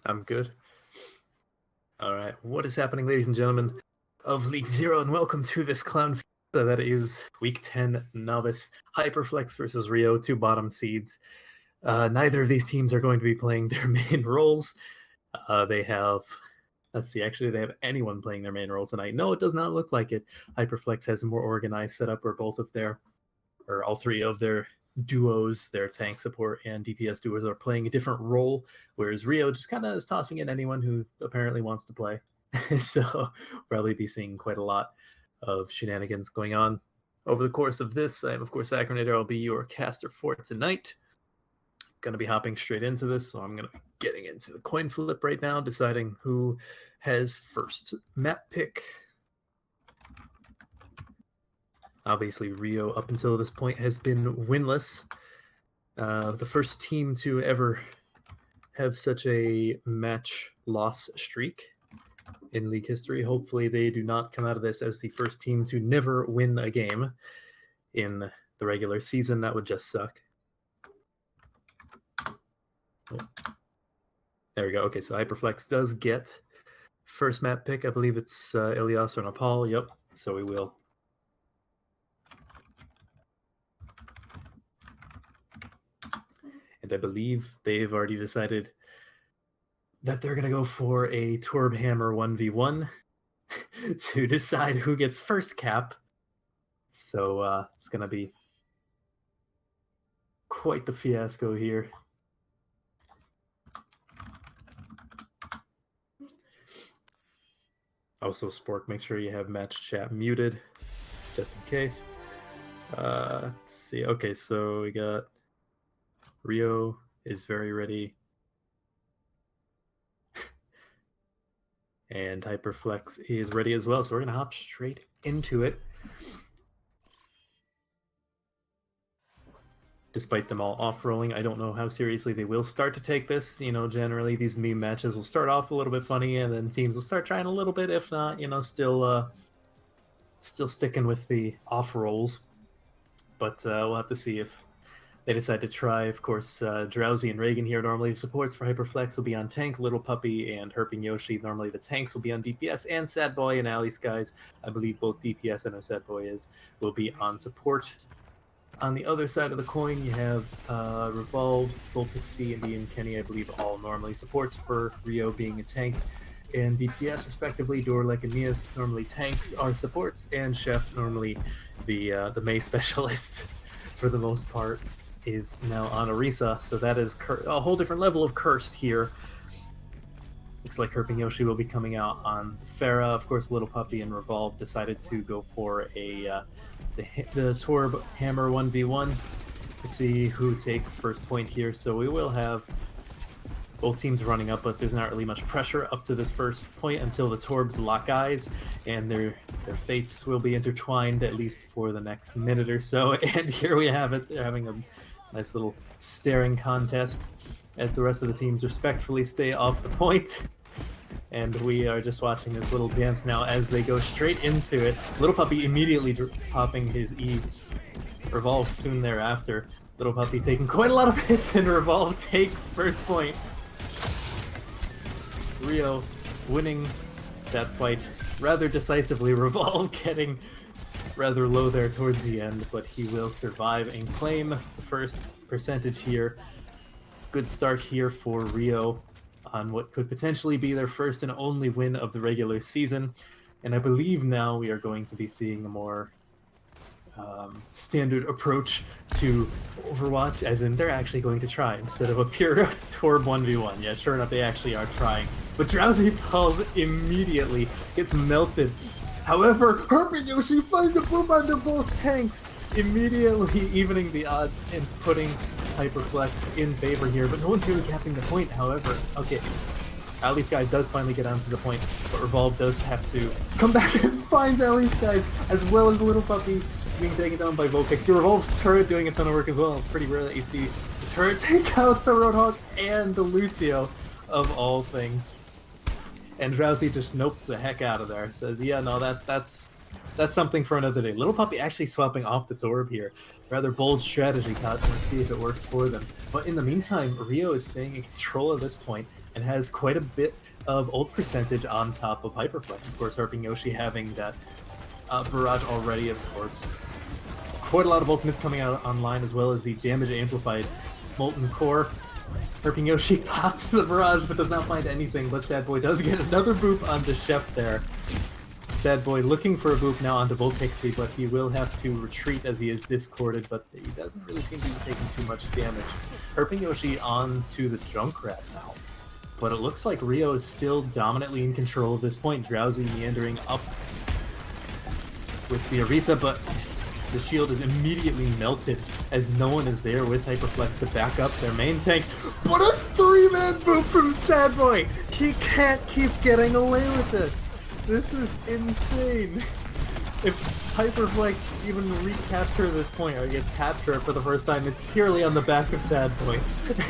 I'm good. All right, what is happening, ladies and gentlemen of League Zero, and welcome to this clown fiesta that is Week 10 Novice Hyperflex versus Rio, two bottom seeds. Neither of these teams are going to be playing their main roles. They have, let's see, actually they have anyone playing their main role tonight. No, it does not look like it. Hyperflex has a more organized setup where all three of their duos, their tank support and DPS duos, are playing a different role, whereas Rio just kind of is tossing in anyone who apparently wants to play. So probably be seeing quite a lot of shenanigans going on over the course of this. I am, of course, Acronator. I'll be your caster for tonight. Going to be hopping straight into this, so I'm going to be getting into the coin flip right now, deciding who has first map pick. Obviously, Rio, up until this point, has been winless. The first team to ever have such a match loss streak in League history. Hopefully, they do not come out of this as the first team to never win a game in the regular season. That would just suck. Oh. There we go. Okay, so Hyperflex does get first map pick. I believe it's Ilias or Nepal. Yep, so we will. And I believe they've already decided that they're going to go for a Torb Hammer 1v1 to decide who gets first cap. So it's going to be quite the fiasco here. Also, Spork, make sure you have match chat muted, just in case. Let's see. Okay, so we got Rio is very ready. And Hyperflex is ready as well. So we're going to hop straight into it. Despite them all off-rolling, I don't know how seriously they will start to take this. You know, generally these meme matches will start off a little bit funny, and then teams will start trying a little bit. If not, you know, still sticking with the off-rolls. But we'll have to see if they decide to try. Of course, Drowsy and Reagan here. Normally the supports for Hyperflex will be on tank, Little Puppy and Herping Yoshi. Normally the tanks will be on DPS, and Sad Boy and Ali Skies, I believe both DPS and Sad Boy will be on support. On the other side of the coin, you have Revolve, Full Pixie, Indian Kenny, I believe all normally supports, for Rio being a tank and DPS respectively. Dorlek and Mias, normally tanks, are supports, and Chef, normally the Mei specialist for the most part, is now on Orisa. So that is a whole different level of cursed here. Looks like Herping Yoshi will be coming out on Farah. Of course, Little Puppy and Revolve decided to go for the Torb Hammer 1v1 to see who takes first point here. So we will have both teams running up, but there's not really much pressure up to this first point until the Torbs lock eyes, and their fates will be intertwined at least for the next minute or so. And here we have it. They're having a nice little staring contest as the rest of the teams respectfully stay off the point. And we are just watching this little dance now as they go straight into it. Little Puppy immediately popping his E. Revolve soon thereafter. Little Puppy taking quite a lot of hits, and Revolve takes first point. Rio winning that fight rather decisively. Revolve getting rather low there towards the end, but he will survive and claim the first percentage here. Good start here for Rio on what could potentially be their first and only win of the regular season. And I believe now we are going to be seeing a more standard approach to Overwatch, as in they're actually going to try instead of a pure Torb 1v1. Yeah, sure enough, they actually are trying. But Drowsy falls immediately, gets melted. However, Herping Yoshi finds a boom under both tanks, immediately evening the odds and putting Hyperflex in favor here. But no one's really capping the point, however. Okay, Ali Sky does finally get onto the point, but Revolve does have to come back and find Ali Sky, as well as Little Puppy being taken down by Vulpix. Your Revolve's turret doing a ton of work as well. It's pretty rare that you see the turret take out the Roadhog and the Lucio, of all things. And Drowsy just nopes the heck out of there. Says, yeah, no, that's something for another day. Little Puppy actually swapping off the Torb here. Rather bold strategy, Cotton. Let's see if it works for them. But in the meantime, Rio is staying in control of this point. and has quite a bit of ult percentage on top of Hyperflex. Of course, Herping Yoshi having that barrage already, of course. Quite a lot of ultimates coming out online, as well as the damage amplified Molten Core. Herping Yoshi pops the barrage but does not find anything, but Sad Boy does get another boop onto Chef there. Sad Boy looking for a boop now onto Volpixie, but he will have to retreat as he is discorded, but he doesn't really seem to be taking too much damage. Herping Yoshi onto the Junkrat now. But it looks like Rio is still dominantly in control at this point. Drowsy meandering up with the Orisa, but the shield is immediately melted as no one is there with Hyperflex to back up their main tank. What a 3-man boop from Sad Boy! He can't keep getting away with this! This is insane! If Hyperflex even recapture this point, or I guess capture it for the first time, it's purely on the back of Sad Boy.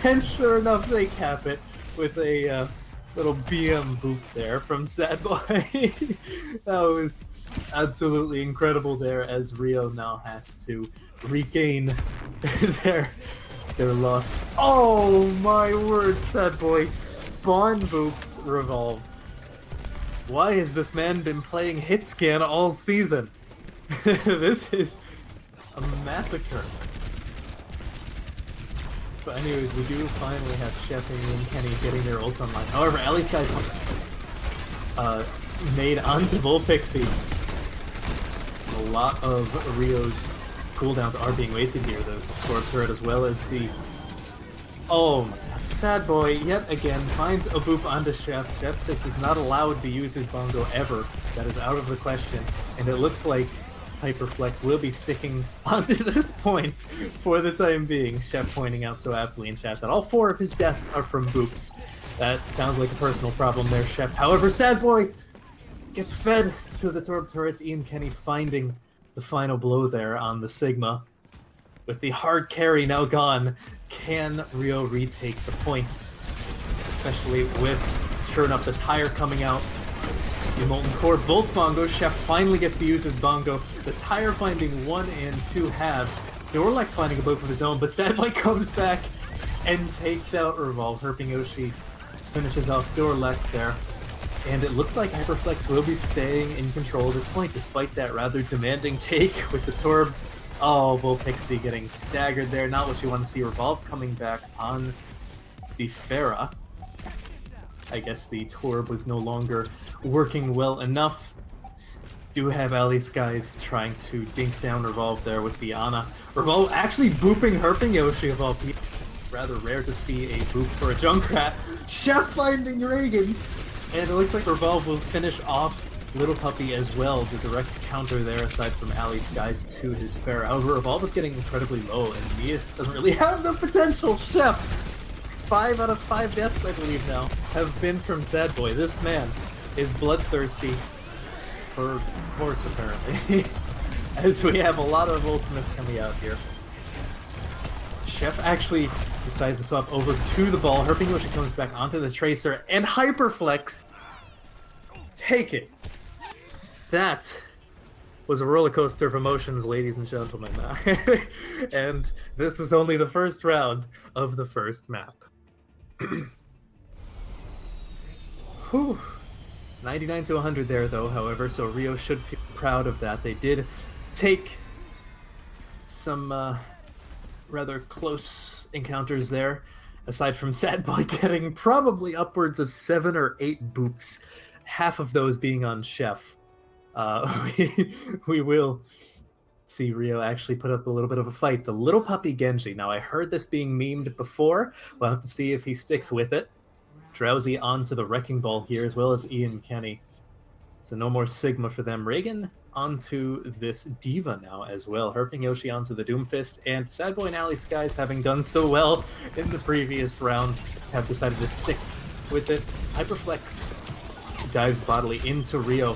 And sure enough, they cap it with a little BM boop there from Sad Boy. That was absolutely incredible there, as Rio now has to regain their loss. Oh my word, Sad Boy. Spawn boops Revolve. Why has this man been playing Hitscan all season? This is a massacre. But anyways, we do finally have Chef and Kenny getting their ults online. However, Alley Sky's made onto Volpixie. A lot of Rio's cooldowns are being wasted here. The Sword Turret as well as the... Oh my god, Sad Boy yet again finds a boop onto Chef. Chef just is not allowed to use his bongo ever. That is out of the question. And it looks like Hyperflex will be sticking onto this point for the time being. Chef pointing out so aptly in chat that all 4 of his deaths are from boops. That sounds like a personal problem there, Chef. However, Sad Boy gets fed to the Torb turrets. Ian Kenny finding the final blow there on the Sigma. With the hard carry now gone, can Rio retake the point? Especially with, sure enough, the tire coming out. The Molten Core, both bongos. Chef finally gets to use his bongo. The tire finding 1 and 2 halves. Dorlek finding a boop of his own, but Sad Boy comes back and takes out Revolve. Herping Yoshi finishes off Dorlek there. And it looks like Hyperflex will be staying in control at this point, despite that rather demanding take with the Torb. Oh, Volpixie getting staggered there. Not what you want to see. Revolve coming back on the Pharah. I guess the Torb was no longer working well enough. Do have Alley Skies trying to dink down Revolve there with the Ana. Revolve actually booping Herping Yoshi of all people. Rather rare to see a boop for a Junkrat. Chef finding Reagan! And it looks like Revolve will finish off Little Puppy as well, the direct counter there aside from Alley Skies to his Pharah. However, Revolve is getting incredibly low, and Nias doesn't really have the potential. Chef! 5 out of 5 deaths, I believe now, have been from Sad Boy. This man is bloodthirsty for horse, apparently. As we have a lot of ultimates coming out here. Chef actually decides to swap over to the ball. Herping Yoshi comes back onto the Tracer, and Hyperflex take it. That was a roller coaster of emotions, ladies and gentlemen. And this is only the first round of the first map. Whew. 99 to 100 there, though, however, so Rio should feel proud of that. They did take some rather close encounters there, aside from Sad Boy getting probably upwards of 7 or 8 boops, half of those being on Chef. We will see Rio actually put up a little bit of a fight. The Little Puppy Genji. Now, I heard this being memed before. We'll have to see if he sticks with it. Drowsy onto the Wrecking Ball here, as well as Ian Kenny. So no more Sigma for them. Reagan onto this Diva now as well. Herping Yoshi onto the Doomfist. And Sad Boy and Alley Skies, having done so well in the previous round, have decided to stick with it. Hyperflex dives bodily into Rio.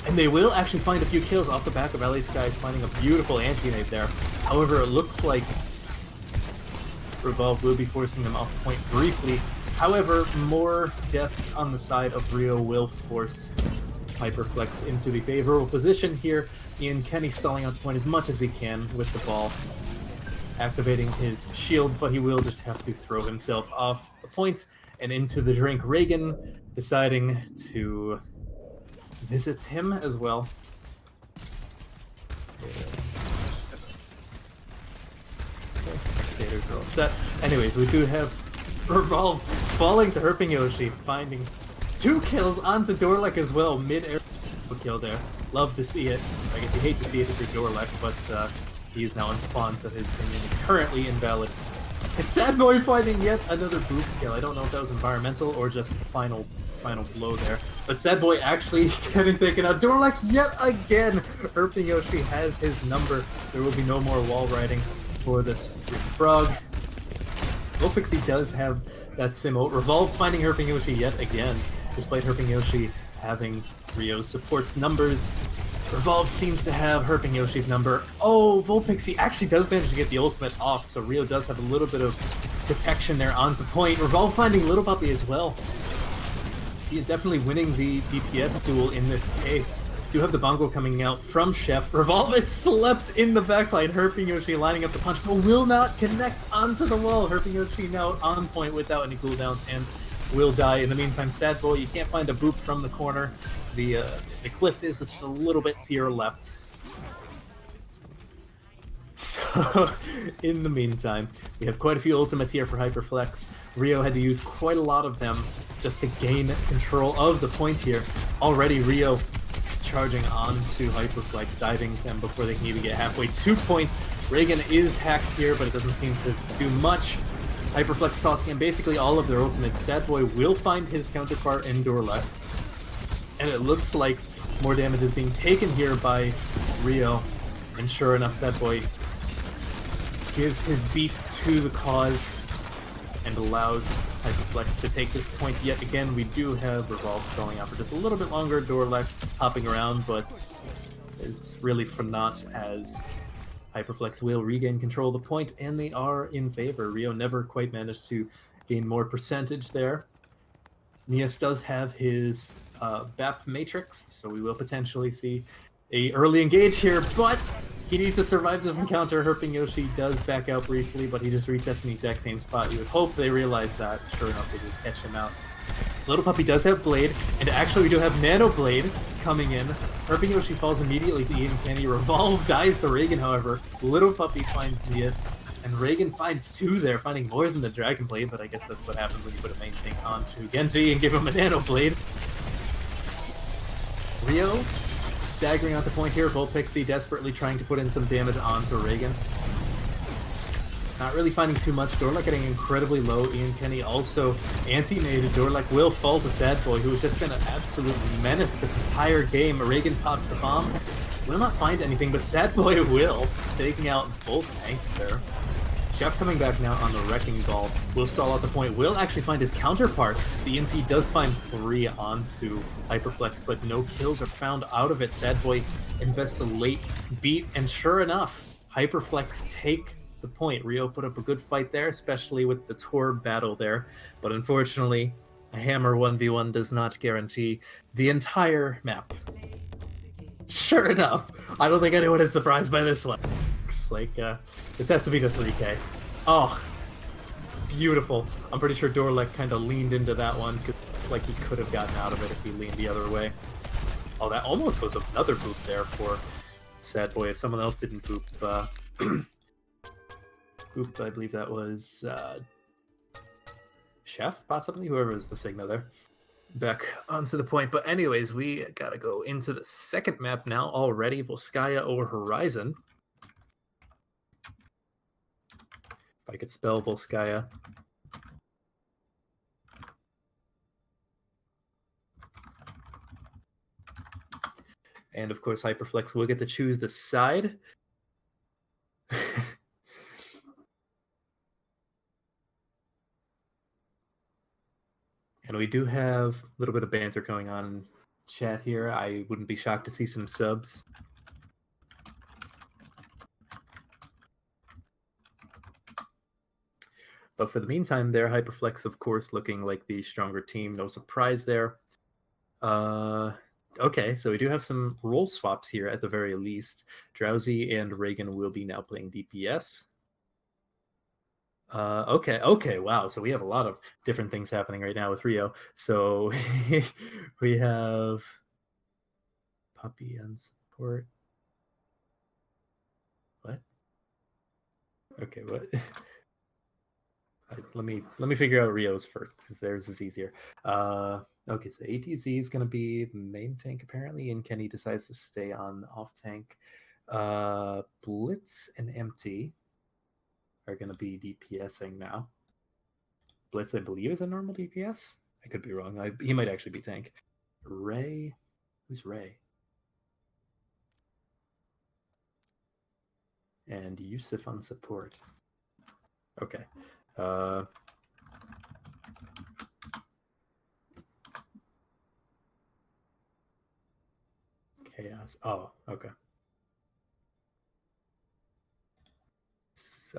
And they will actually find a few kills off the back of Alley Skies, finding a beautiful anti-nade there. However, it looks like Revolve will be forcing them off point briefly. However, more deaths on the side of Rio will force Hyperflex into the favorable position here. Ian Kenny stalling out the point as much as he can with the ball, activating his shields, but he will just have to throw himself off the point and into the drink. Reagan deciding to visit him as well. Okay, spectators are all set. Anyways, we do have Revolve falling to Herping Yoshi, finding 2 kills onto Dorlek as well, mid-air kill there. Love to see it. I guess you hate to see it if you're Dorlek, but he is now unspawned, so his opinion is currently invalid. Sad Boy finding yet another boop kill. I don't know if that was environmental or just final blow there. But Sad Boy actually getting taken out. Dorlek yet again! Herping Yoshi has his number. There will be no more wall riding for this frog. Volpixie does have that Simote. Revolve finding Herping Yoshi yet again, despite Herping Yoshi having Rio's support's numbers. Revolve seems to have Herping Yoshi's number. Oh, Volpixie actually does manage to get the ultimate off, so Rio does have a little bit of protection there onto point. Revolve finding Little Puppy as well. He is definitely winning the DPS duel in this case. Do have the bongo coming out from Chef. Revolve is slept in the backline. Herping Yoshi lining up the punch, but will not connect onto the wall. Herping Yoshi now on point without any cooldowns and will die. In the meantime, Sad Boy, you can't find a boop from the corner. The cliff is just a little bit to your left. So, in the meantime, we have quite a few ultimates here for Hyperflex. Rio had to use quite a lot of them just to gain control of the point here. Already Rio charging onto Hyperflex, diving them before they can even get halfway. 2 points. Reagan is hacked here, but it doesn't seem to do much. Hyperflex tossing in basically all of their ultimates. Sad Boy will find his counterpart in Dorlek. And it looks like more damage is being taken here by Rio. And sure enough, Sad Boy gives his beat to the cause and allows Hyperflex to take this point yet again. We do have Revolve stalling out for just a little bit longer. Dorlek hopping around, but it's really for naught as Hyperflex will regain control of the point, and they are in favor. Rio never quite managed to gain more percentage there. Nias does have his BAP matrix, so we will potentially see a early engage here, but he needs to survive this encounter. Herping Yoshi does back out briefly, but he just resets in the exact same spot. You would hope they realize that. Sure enough, they did catch him out. Little Puppy does have Blade, and actually we do have Nano Blade coming in. Herping Yoshi falls immediately to Ian Kenny. Revolve dies to Reagan, however. Little Puppy finds Nias, and Reagan finds 2 there, finding more than the Dragon Blade, but I guess that's what happens when you put a main tank onto Genji and give him a Nano Blade. Rio staggering out the point here. Volpixie desperately trying to put in some damage onto Reagan. Not really finding too much. Dorlek getting incredibly low. Ian Kenny also anti-nated. Dorlek will fall to Sad Boy, who has just been an absolute menace this entire game. Reagan pops the bomb. Will not find anything, but Sad Boy will, taking out both tanks there. Chef coming back now on the Wrecking Ball. Will stall out the point. Will actually find his counterpart. The EMP does find 3 onto Hyperflex, but no kills are found out of it. Sad Boy invests a late beat, and sure enough, Hyperflex take the point. Rio put up a good fight there, especially with the Tor battle there, but unfortunately, a hammer 1v1 does not guarantee the entire map. Sure enough, I don't think anyone is surprised by this one. Looks like this has to be the 3K. Oh, beautiful. I'm pretty sure Dorlek kind of leaned into that one, because like he could have gotten out of it if he leaned the other way. Oh, that almost was another boop there for Sad Boy. If someone else didn't boop, boop, I believe that was Chef, possibly? Whoever was the Sigma there. Back onto the point. But anyways, we gotta go into the second map now already. Volskaya over Horizon. If I could spell Volskaya. And of course, Hyperflex will get to choose the side. And we do have a little bit of banter going on in chat here. I wouldn't be shocked to see some subs. But for the meantime, there, Hyperflex, of course, looking like the stronger team. No surprise there. Okay, so we do have some role swaps here at the very least. Drowsy and Reagan will be now playing DPS. Okay, wow. So we have a lot of different things happening right now with Rio. So we have puppy and support. What? Okay, what? Let me figure out Rio's first because theirs is easier. Okay, so ATZ is going to be the main tank apparently, and Kenny decides to stay on off tank. Blitz and MT are going to be DPSing now. Blitz, I believe, is a normal DPS. I could be wrong. He might actually be tank. Ray, who's Ray? And Yusuf on support. Okay. Chaos. Oh, okay.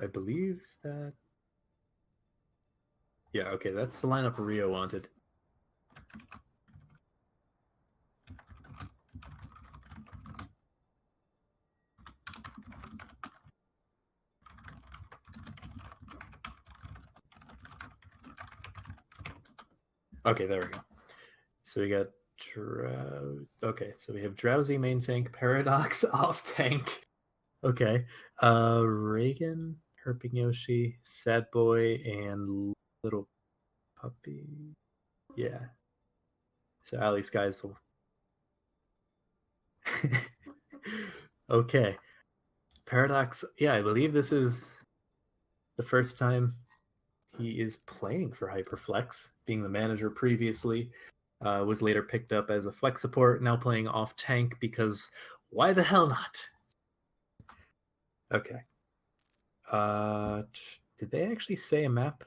I believe that. Yeah, okay, that's the lineup Rio wanted. Okay, there we go. So we got okay, so we have Drowsy main tank, Paradox off tank. Okay. Reagan, Herping Yoshi, Sad Boy, and Little Puppy. Yeah. So Ali Skies will. Okay. Paradox, yeah, I believe this is the first time he is playing for Hyperflex, being the manager previously. Was later picked up as a flex support, now playing off tank because why the hell not? Okay. Did they actually say a map?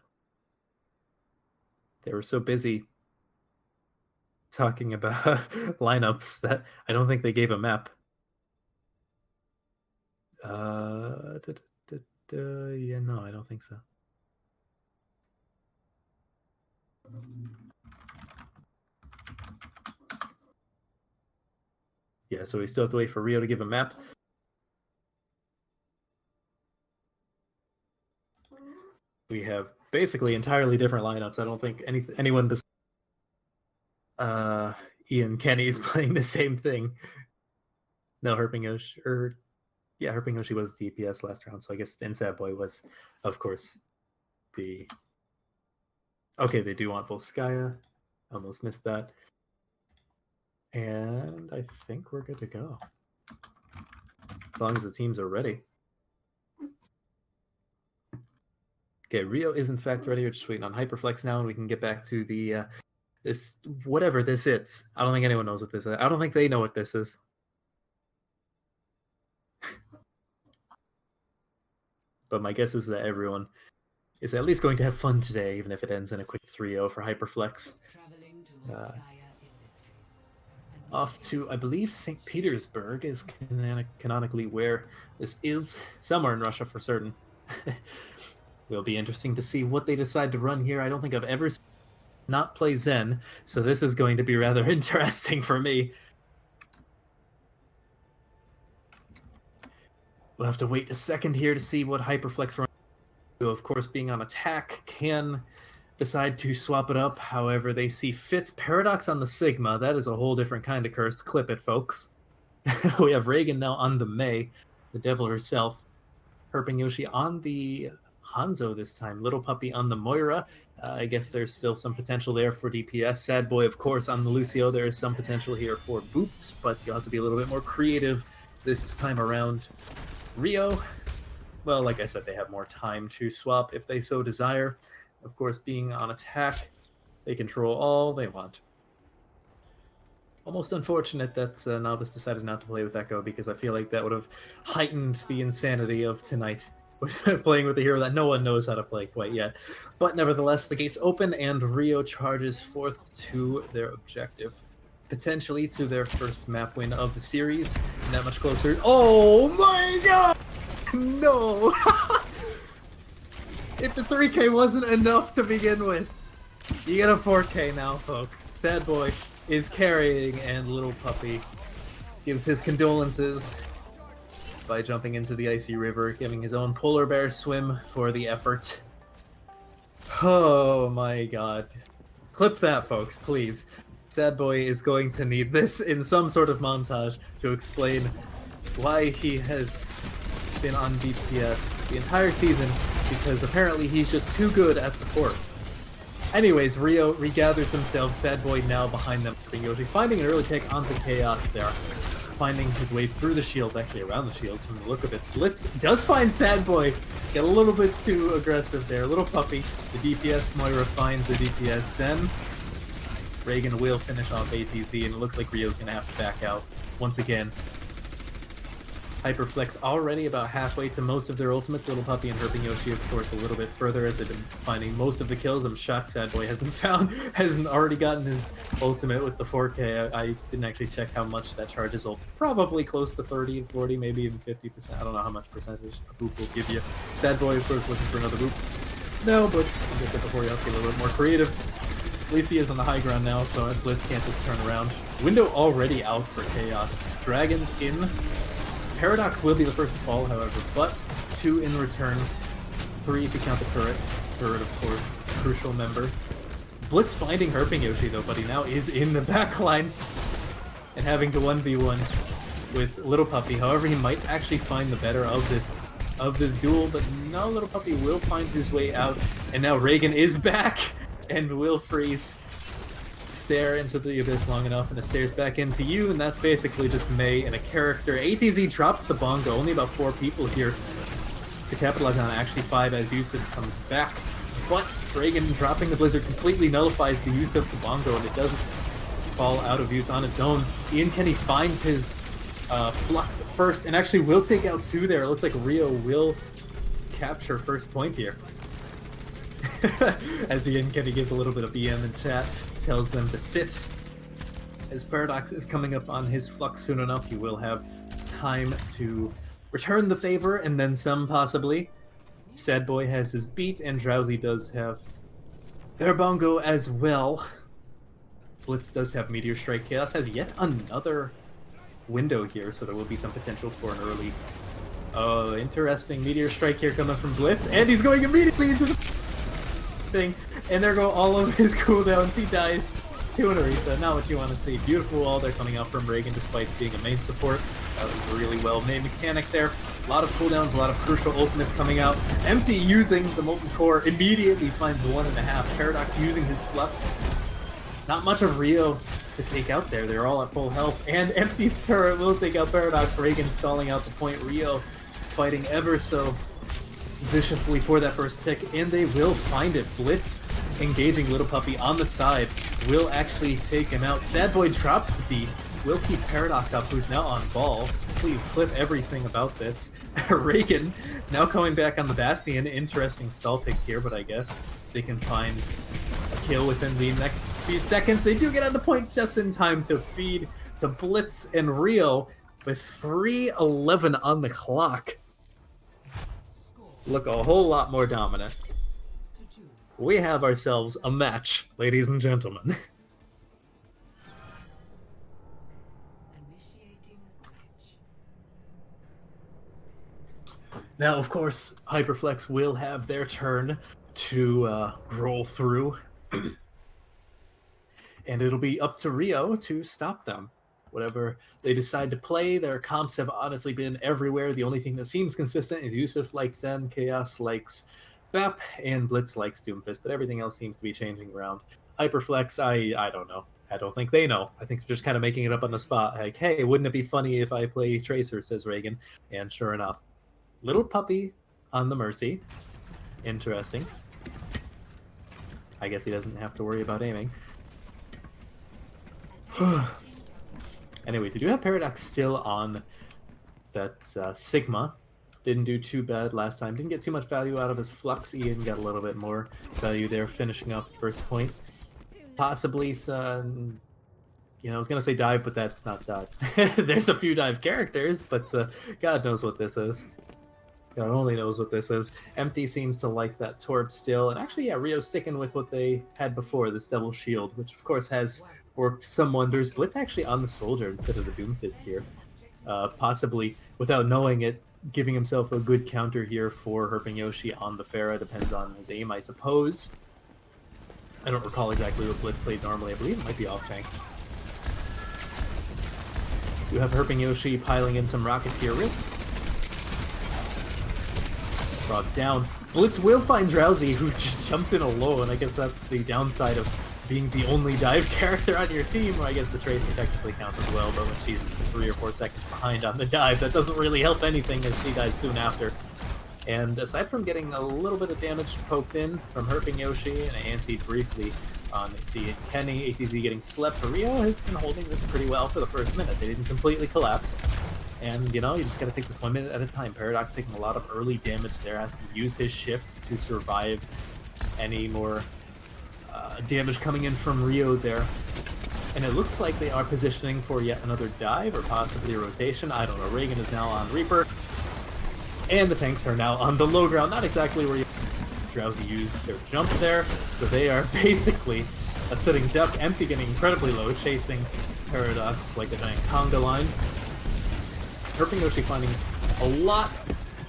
They were so busy talking about lineups that I don't think they gave a map. Yeah, no, I don't think so. Yeah, so we still have to wait for Rio to give a map. We have basically entirely different lineups. I don't think anyone besides Ian Kenny is playing the same thing. No, Herping Yoshi, Herping Yoshi was DPS last round, so I guess Sad Boy was, of course, the. Okay, they do want Volskaya. Almost missed that. And I think we're good to go. As long as the teams are ready. Okay, Rio is in fact ready. We're just waiting on Hyperflex now, and we can get back to the this whatever this is. I don't think anyone knows what this is. I don't think they know what this is. But my guess is that everyone is at least going to have fun today, even if it ends in a quick 3-0 for Hyperflex. Off to, I believe, St. Petersburg is canonically where this is. Somewhere in Russia for certain. Will be interesting to see what they decide to run here. I don't think I've ever not play Zen, so this is going to be rather interesting for me. We'll have to wait a second here to see what Hyperflex run. Of course, being on attack can decide to swap it up however they see fit. Paradox on the Sigma, that is a whole different kind of curse. Clip it, folks. We have Reagan now on the Mei, the devil herself. Herping Yoshi on the Hanzo this time. Little Puppy on the Moira. I guess there's still some potential there for DPS. Sad Boy, of course, on the Lucio. There is some potential here for boops, but you'll have to be a little bit more creative this time around. Rio, well, like I said, they have more time to swap if they so desire. Of course, being on attack, they control all they want. Almost unfortunate that Novice decided not to play with Echo, because I feel like that would have heightened the insanity of tonight with playing with a hero that no one knows how to play quite yet. But nevertheless, the gates open and Rio charges forth to their objective. Potentially to their first map win of the series. And that much closer. Oh my god! No! If the 3K wasn't enough to begin with, you get a 4K now, folks. Sad Boy is carrying, and Little Puppy gives his condolences by jumping into the icy river, giving his own polar bear swim for the effort. Oh my god. Clip that, folks, please. Sad Boy is going to need this in some sort of montage to explain why he has been on DPS the entire season, because apparently he's just too good at support. Anyways, Rio regathers himself, Sad Boy now behind them, Yoshi finding an early take onto Chaos there, finding his way through the shields, actually around the shields from the look of it. Blitz does find Sad Boy, get a little bit too aggressive there, a little puppy. The DPS Moira finds the DPS Zen. Reagan will finish off ATZ, and it looks like Rio's gonna have to back out once again. Hyperflex already about halfway to most of their ultimates. Little Puppy and Herping Yoshi, of course, a little bit further as they've been finding most of the kills. I'm shocked Sad Boy hasn't already gotten his ultimate with the 4K. I didn't actually check how much that charges. Probably close to 30, 40, maybe even 50%. I don't know how much percentage a boop will give you. Sad Boy, of course, looking for another boop. No, but like I said before, you have to be a little bit more creative. At least he is on the high ground now, so Blitz can't just turn around. Window already out for Chaos. Dragons in. Paradox will be the first to fall, however, but 2 in return. 3 if you count the turret. Turret, of course, crucial member. Blitz finding Herping Yoshi, though, but he now is in the backline and having to 1v1 with Little Puppy. However, he might actually find the better of this duel, but no, Little Puppy will find his way out, and now Reagan is back and will freeze. Stare into the abyss long enough, and it stares back into you, and that's basically just May and a character. ATZ drops the bongo, only about 4 people here to capitalize on, actually 5 as Yusuf comes back. But Reagan dropping the blizzard completely nullifies the use of the bongo, and it does fall out of use on its own. Ian Kenny finds his flux first, and actually will take out 2 there. It looks like Rio will capture first point here. As Ian Kenny gives a little bit of BM in chat, tells them to sit. As Paradox is coming up on his flux soon enough, he will have time to return the favor, and then some, possibly. Sad Boy has his beat, and Drowsy does have their bongo as well. Blitz does have Meteor Strike. Chaos has yet another window here, so there will be some potential for an early... Oh, interesting Meteor Strike here coming from Blitz, and he's going immediately into the thing, and there go all of his cooldowns. He dies. 2 in a reset, not what you want to see. Beautiful wall there coming out from Reagan despite being a main support. That was a really well made mechanic there. A lot of cooldowns, a lot of crucial ultimates coming out. Empty using the Molten Core immediately finds the 1.5. Paradox using his flux. Not much of Rio to take out there. They're all at full health. And Empty's turret will take out Paradox. Reagan stalling out the point. Rio fighting ever so viciously for that first tick, and they will find it. Blitz engaging Little Puppy on the side will actually take him out. Sad Boy drops the beat, will keep Paradox up, who's now on ball. Please clip everything about this. Reagan now coming back on the Bastion. Interesting stall pick here, but I guess they can find a kill within the next few seconds. They do get on the point just in time to feed to Blitz and Rio with 3:11 on the clock. Look a whole lot more dominant. We have ourselves a match, ladies and gentlemen. Now, of course, Hyperflex will have their turn to roll through. And it'll be up to Rio to stop them. Whatever they decide to play, their comps have honestly been everywhere. The only thing that seems consistent is Yusuf likes Zen, Chaos likes Bap, and Blitz likes Doomfist, but everything else seems to be changing around. Hyperflex, I don't know. I don't think they know. I think they're just kind of making it up on the spot. Like, hey, wouldn't it be funny if I play Tracer, says Reagan. And sure enough. Little Puppy on the Mercy. Interesting. I guess he doesn't have to worry about aiming. Anyways, we do have Paradox still on that Sigma. Didn't do too bad last time. Didn't get too much value out of his Flux. Ian got a little bit more value there, finishing up first point. Possibly some... I was going to say dive, but that's not dive. There's a few dive characters, but God knows what this is. God only knows what this is. Empty seems to like that Torb still. And actually, yeah, Rio's sticking with what they had before, this Devil Shield, which of course has worked some wonders. Blitz actually on the Soldier instead of the Doomfist here. Possibly, without knowing it, giving himself a good counter here for Herping Yoshi on the Pharah. Depends on his aim, I suppose. I don't recall exactly what Blitz played normally. I believe it might be off tank. You have Herping Yoshi piling in some rockets here. Rip. Brought down. Blitz will find Drowsy, who just jumped in alone. And I guess that's the downside of being the only dive character on your team. Or I guess the Tracer technically counts as well, but when she's 3 or 4 seconds behind on the dive, that doesn't really help anything as she dies soon after. And aside from getting a little bit of damage poked in from Herping Yoshi and anti briefly on the Kenny, ATZ getting slept, Rio has been holding this pretty well for the first minute. They didn't completely collapse. And, you know, you just gotta take this 1 minute at a time. Paradox taking a lot of early damage there, has to use his shifts to survive any more damage coming in from Rio there. And it looks like they are positioning for yet another dive or possibly a rotation. I don't know. Reagan is now on Reaper. And the tanks are now on the low ground. Not exactly where Drowsy used their jump there. So they are basically a sitting duck. Empty getting incredibly low, chasing Paradox like a giant conga line. Herping Yoshi finding a lot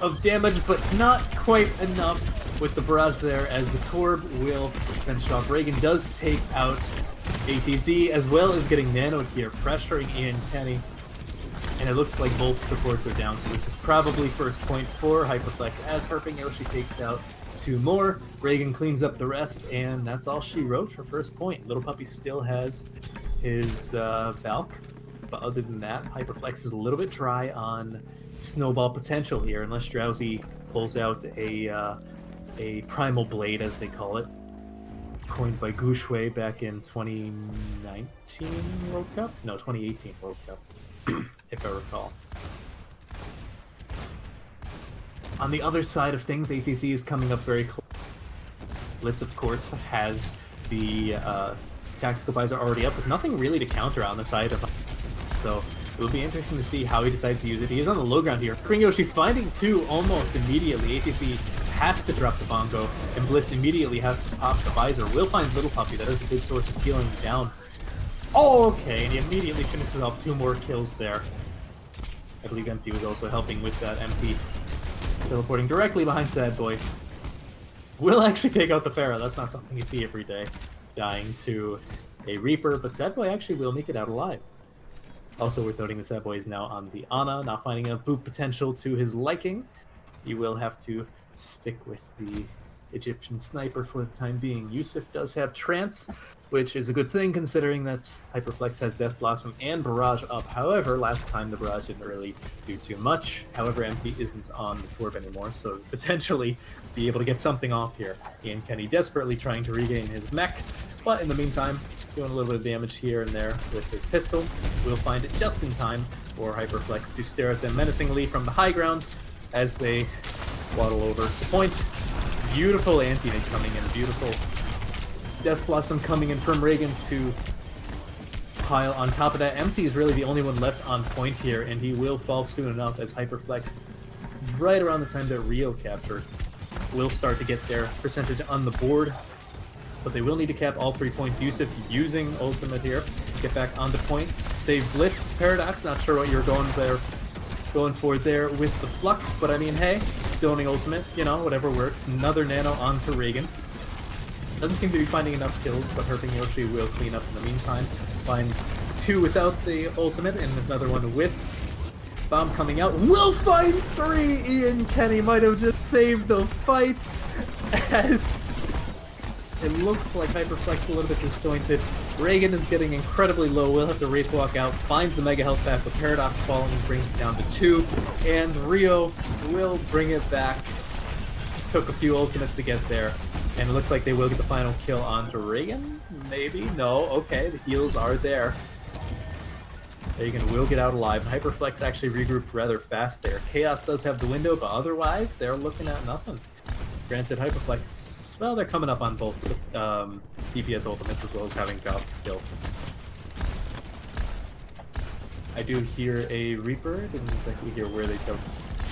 of damage, but not quite enough with the barrage there, as the Torb will finish off. Reagan does take out ATZ, as well as getting nanoed here, pressuring Ian Kenny. And it looks like both supports are down, so this is probably first point for Hyperflex, as Herping Yoshi takes out 2 more. Reagan cleans up the rest, and that's all she wrote for first point. Little Puppy still has his Valk, but other than that, Hyperflex is a little bit dry on snowball potential here, unless Drowsy pulls out a Primal Blade, as they call it, coined by Gushui back in 2019 World Cup? No, 2018 World Cup, if I recall. On the other side of things, ATC is coming up very close. Blitz, of course, has the tactical visor already up, with nothing really to counter on the side of. So it will be interesting to see how he decides to use it. He is on the low ground here. Herping Yoshi finding 2 almost immediately. ATC has to drop the bongo, and Blitz immediately has to pop the visor. Will find Little Puppy. That is a good source of healing down. Oh, okay, and he immediately finishes off 2 more kills there. I believe Empty was also helping with that. Empty teleporting directly behind Sad Boy. Will actually take out the Pharah. That's not something you see every day. Dying to a Reaper, but Sad Boy actually will make it out alive. Also worth noting, the Sad Boy is now on the Ana, not finding enough boot potential to his liking. He will have to stick with the Egyptian sniper for the time being. Yusuf does have Trance, which is a good thing considering that Hyperflex has Death Blossom and Barrage up. However, last time the Barrage didn't really do too much. However, Empty isn't on the Torb anymore, so potentially be able to get something off here. Ian Kenny desperately trying to regain his mech, but in the meantime, doing a little bit of damage here and there with his pistol. We'll find it just in time for Hyperflex to stare at them menacingly from the high ground as they waddle over to point. Beautiful anti-nade coming in, beautiful Death Blossom coming in from Reagan to pile on top of that. Empty is really the only one left on point here, and he will fall soon enough as Hyperflex, right around the time that Rio captured, will start to get their percentage on the board. But they will need to cap all 3 points. Yusuf using ultimate here, get back on the point, save Blitz. Paradox, not sure what you're going for there with the Flux, but I mean, hey, zoning ultimate, you know, whatever works. Another nano onto Reagan. Doesn't seem to be finding enough kills, but Herping Yoshi will clean up in the meantime. Finds 2 without the ultimate and another one with. Bomb coming out. Will find 3! Ian Kenny might have just saved the fight as it looks like Hyperflex a little bit disjointed. Reagan is getting incredibly low. We'll have to Wraith Walk out. Finds the Mega Health back, but Paradox falling and brings it down to 2. And Rio will bring it back. Took a few ultimates to get there. And it looks like they will get the final kill onto Reagan? Maybe? No. Okay, the heals are there. Reagan will get out alive. Hyperflex actually regrouped rather fast there. Chaos does have the window, but otherwise, they're looking at nothing. Granted, Hyperflex, well, they're coming up on both DPS ultimates as well as having jobs still. I do hear a Reaper. Didn't exactly hear where they jumped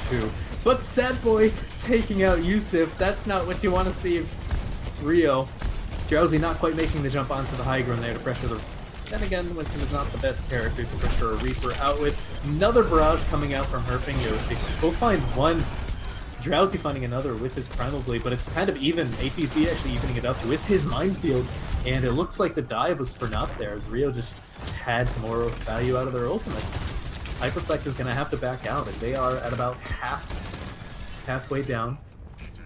to. But Sad Boy taking out Yusuf. That's not what you want to see. Rio. Drowsy not quite making the jump onto the high ground there to pressure the Then again, Winston is not the best character to prefer a Reaper out with. Another barrage coming out from Herping Yoshi. We'll find one. Drowsy finding another with his Primal Blade, but it's kind of even. ATC actually evening it up with his Minefield, and it looks like the dive was for naught there, as Rio just had more value out of their ultimates. Hyperflex is going to have to back out, and they are at about halfway down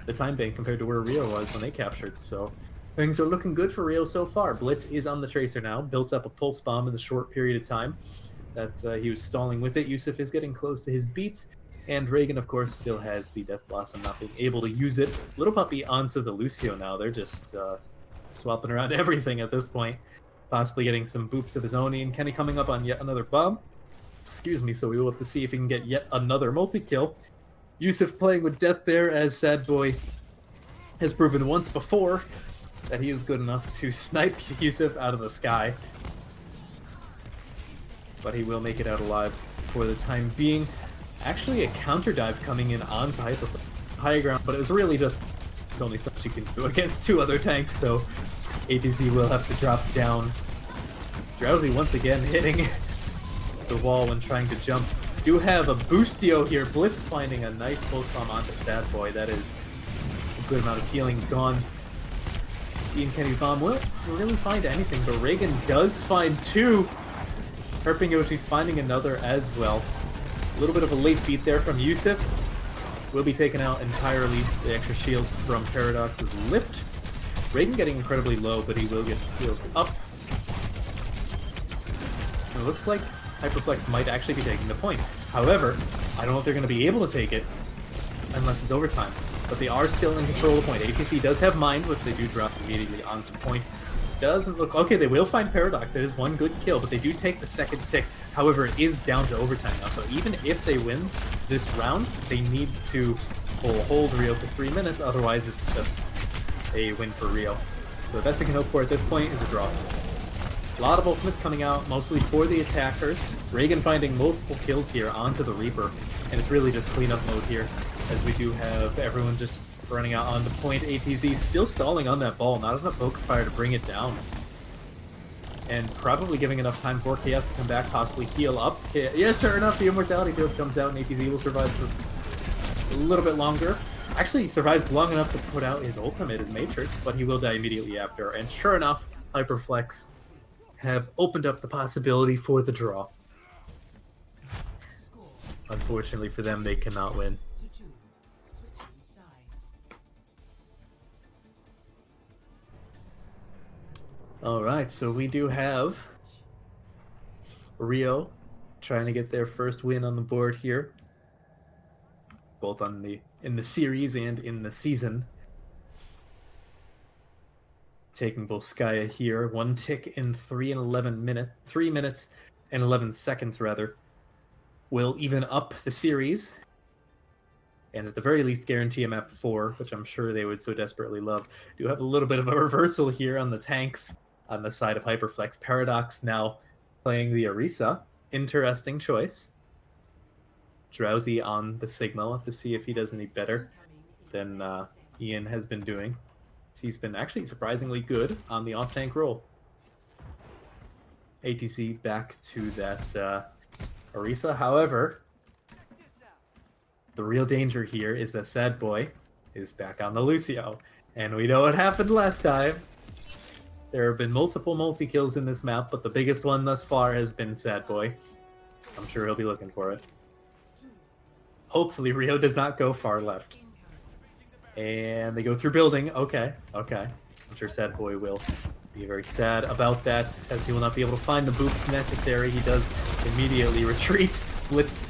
the time bank compared to where Rio was when they captured, so things are looking good for Rio so far. Blitz is on the Tracer now, built up a Pulse Bomb in the short period of time that he was stalling with it. Yusuf is getting close to his beats, and Reagan, of course, still has the Death Blossom, not being able to use it. Little Puppy onto the Lucio now. They're just swapping around everything at this point. Possibly getting some boops of his own. Ian Kenny coming up on yet another bomb. Excuse me, so we will have to see if he can get yet another multi-kill. Yusuf playing with death there, as Sad Boy has proven once before that he is good enough to snipe Yusuf out of the sky. But he will make it out alive for the time being. Actually, a counter dive coming in onto high ground, but it was really just there's only so much you can do against two other tanks, so ATC will have to drop down. Drowsy once again hitting the wall when trying to jump. Do have a boostio here. Blitz finding a nice pulse bomb onto Sad Boy. That is a good amount of healing gone. Ian Kenny's bomb won't really find anything, but Reagan does find two. Herping Yoshi finding another as well. A little bit of a late beat there from Yusuf. Will be taken out entirely. The extra shields from Paradox's lift. Reagan getting incredibly low, but he will get healed up. And it looks like Hyperflex might actually be taking the point. However, I don't know if they're going to be able to take it unless it's overtime. But they are still in control of the point. ATC does have Mind, which they do drop immediately onto point. Doesn't look... Okay, they will find Paradox. It is one good kill, but they do take the second tick. However, it is down to overtime now. So even if they win this round, they need to hold Rio for 3 minutes. Otherwise, it's just a win for Rio. So the best they can hope for at this point is a draw. A lot of ultimates coming out, mostly for the attackers. Reagan finding multiple kills here onto the Reaper. And it's really just cleanup mode here, as we do have everyone just running out on the point. APZ still stalling on that ball, not enough focus fire to bring it down. And probably giving enough time for Chaos to come back, possibly heal up. Yeah, sure enough, the Immortality Field comes out and APZ will survive for a little bit longer. Actually, he survives long enough to put out his ultimate, his Matrix, but he will die immediately after. And sure enough, Hyperflex have opened up the possibility for the draw. Unfortunately for them, they cannot win. Alright, so we do have Rio trying to get their first win on the board here. Both in the series and in the season. Taking Volskaya here. 1 tick in 3 minutes and 11 seconds rather. Will even up the series. And at the very least guarantee a map 4, which I'm sure they would so desperately love. Do have a little bit of a reversal here on the tanks on the side of Hyperflex. Paradox now playing the Orisa. Interesting choice. Drowsy on the Sigma. We'll have to see if he does any better than Ian has been doing. He's been actually surprisingly good on the off-tank role. ATC back to that Orisa. However, the real danger here is that Sad Boy is back on the Lucio. And we know what happened last time. There have been multiple multi-kills in this map, but the biggest one thus far has been Sad Boy. I'm sure he'll be looking for it. Hopefully Rio does not go far left. And they go through building. Okay. I'm sure Sad Boy will be very sad about that, as he will not be able to find the boops necessary. He does immediately retreat. Blitz,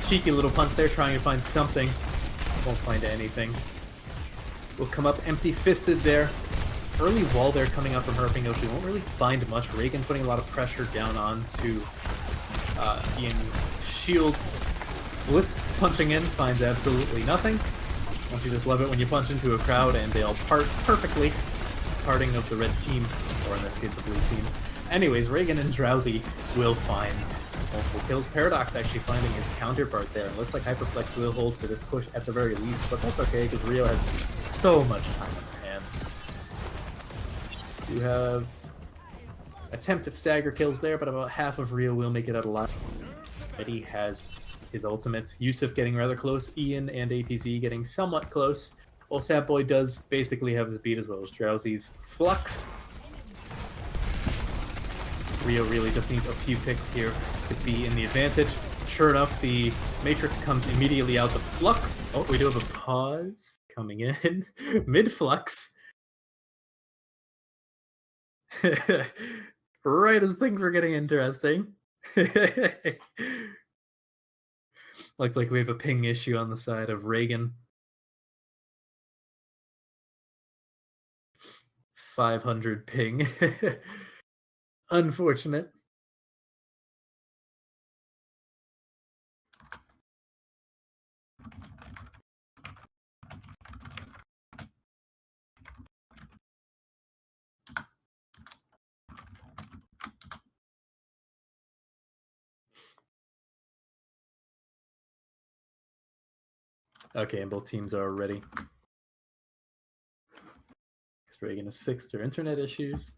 cheeky little punt there, trying to find something. Won't find anything. Will come up empty-fisted there. Early wall there coming out from Herping Yoshi. Won't really find much. Reagan putting a lot of pressure down onto Ian's shield. Blitz punching in, finds absolutely nothing. Don't you just love it when you punch into a crowd and they all part perfectly? Parting of the red team, or in this case the blue team. Anyways, Reagan and Drowsy will find multiple kills. Paradox actually finding his counterpart there. It looks like Hyperflex will hold for this push at the very least, but that's okay because Rio has so much time on their hands. You have attempt at stagger kills there, but about half of Rio will make it out alive. Eddie has his ultimates. Yusuf getting rather close. Ian and ATZ getting somewhat close. Well, Sad Boy does basically have his beat as well as Drowsy's Flux. Rio really just needs a few picks here to be in the advantage. Sure enough, the Matrix comes immediately out. The Flux. Oh, we do have a pause coming in. Mid-Flux. Right as things were getting interesting. Looks like we have a ping issue on the side of Reagan. 500 ping. Unfortunate. Okay, and both teams are ready. Reagan has fixed their internet issues.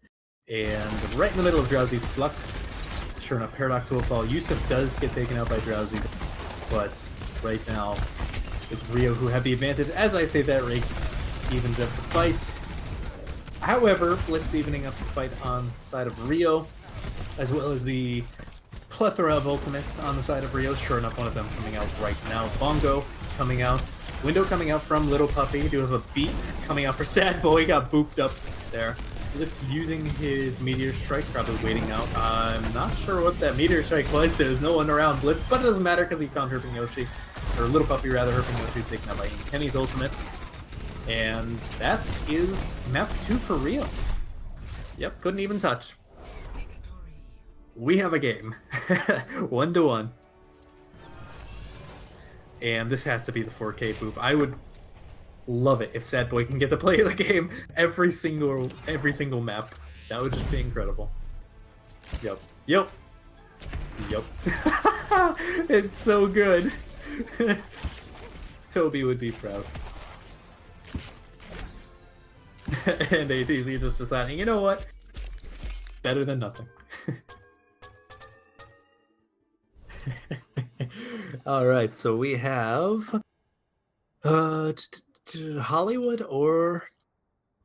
And right in the middle of Drowsy's Flux, sure enough, Paradox will fall. Yusuf does get taken out by Drowsy, but right now it's Rio who have the advantage. As I say that, Reagan evens up the fight. However, Blitz evening up the fight on the side of Rio, as well as the plethora of ultimates on the side of Rio. Sure enough, one of them coming out right now. Bongo coming out. Window coming out from Little Puppy. Do have a beat coming out for Sad Boy. Got booped up there. Blitz using his Meteor Strike, probably waiting out. I'm not sure what that Meteor Strike was. There's no one around Blitz, but it doesn't matter because he found Herping Yoshi. Or Little Puppy, rather. Herping Yoshi's taken out by Kenny's ultimate. And that is map 2 for Rio. Yep, couldn't even touch. We have a game. 1-1. And this has to be the 4K boop. I would love it if Sad Boy can get to play the game every single map. That would just be incredible. Yep. Yep. Yep. It's so good. Toby would be proud. And ATZ just deciding, you know what? Better than nothing. All right, so we have Hollywood or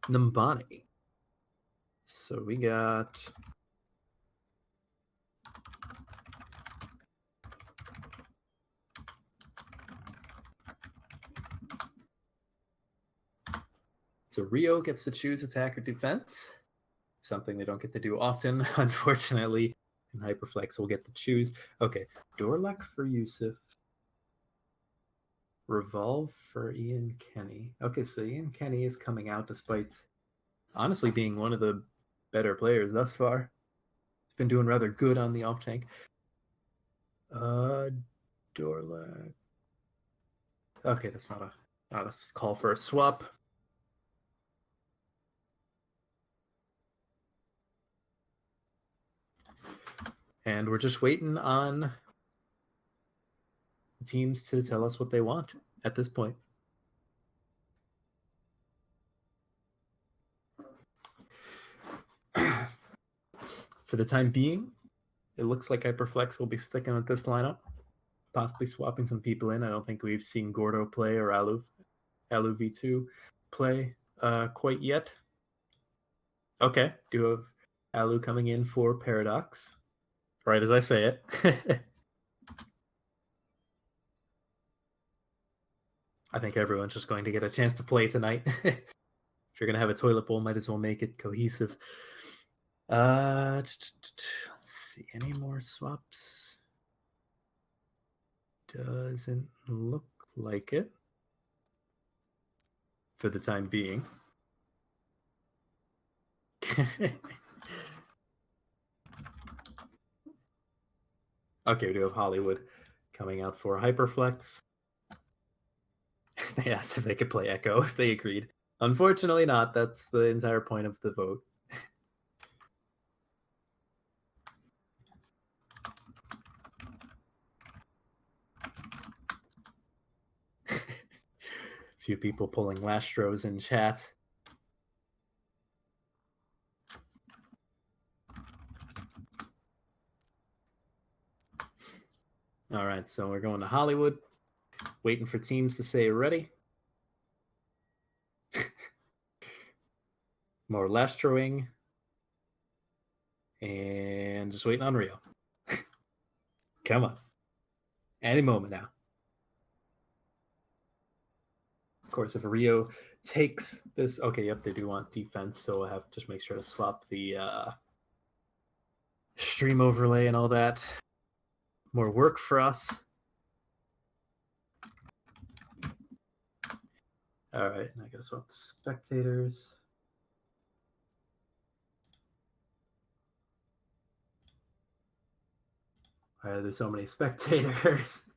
Numbani. So we got so Rio gets to choose attack or defense, something they don't get to do often, unfortunately. And Hyperflex will get to choose. Okay, Dorlek for Yusuf. Revolve for Ian Kenny. Okay, so Ian Kenny is coming out despite honestly being one of the better players thus far. He's been doing rather good on the off tank. Dorlek. Okay, that's not a call for a swap. And we're just waiting on teams to tell us what they want at this point. For the time being, it looks like Hyperflex will be sticking with this lineup, possibly swapping some people in. I don't think we've seen Gordo play or Alu V2 play quite yet. Okay, do have Alu coming in for Paradox, right as I say it. I think everyone's just going to get a chance to play tonight. If you're going to have a toilet bowl, might as well make it cohesive. Let's see, any more swaps? Doesn't look like it for the time being. Okay, we do have Hollywood coming out for Hyperflex. They asked if they could play Echo, if they agreed. Unfortunately not. That's the entire point of the vote. Few people pulling Lastros in chat. All right, so we're going to Hollywood. Waiting for teams to say ready. More Lestroing. And just waiting on Rio. Come on. Any moment now. Of course, if Rio takes this... Okay, yep, they do want defense, so we'll have to just make sure to swap the stream overlay and all that. More work for us. All right, I gotta swap the spectators. Why are there so many spectators?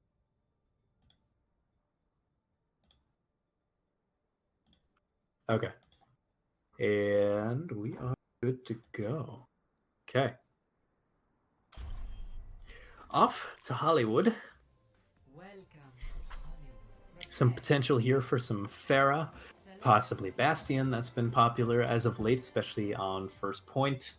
Okay. And we are good to go. Okay. Off to Hollywood. Some potential here for some Pharah, possibly Bastion. That's been popular as of late, especially on first point.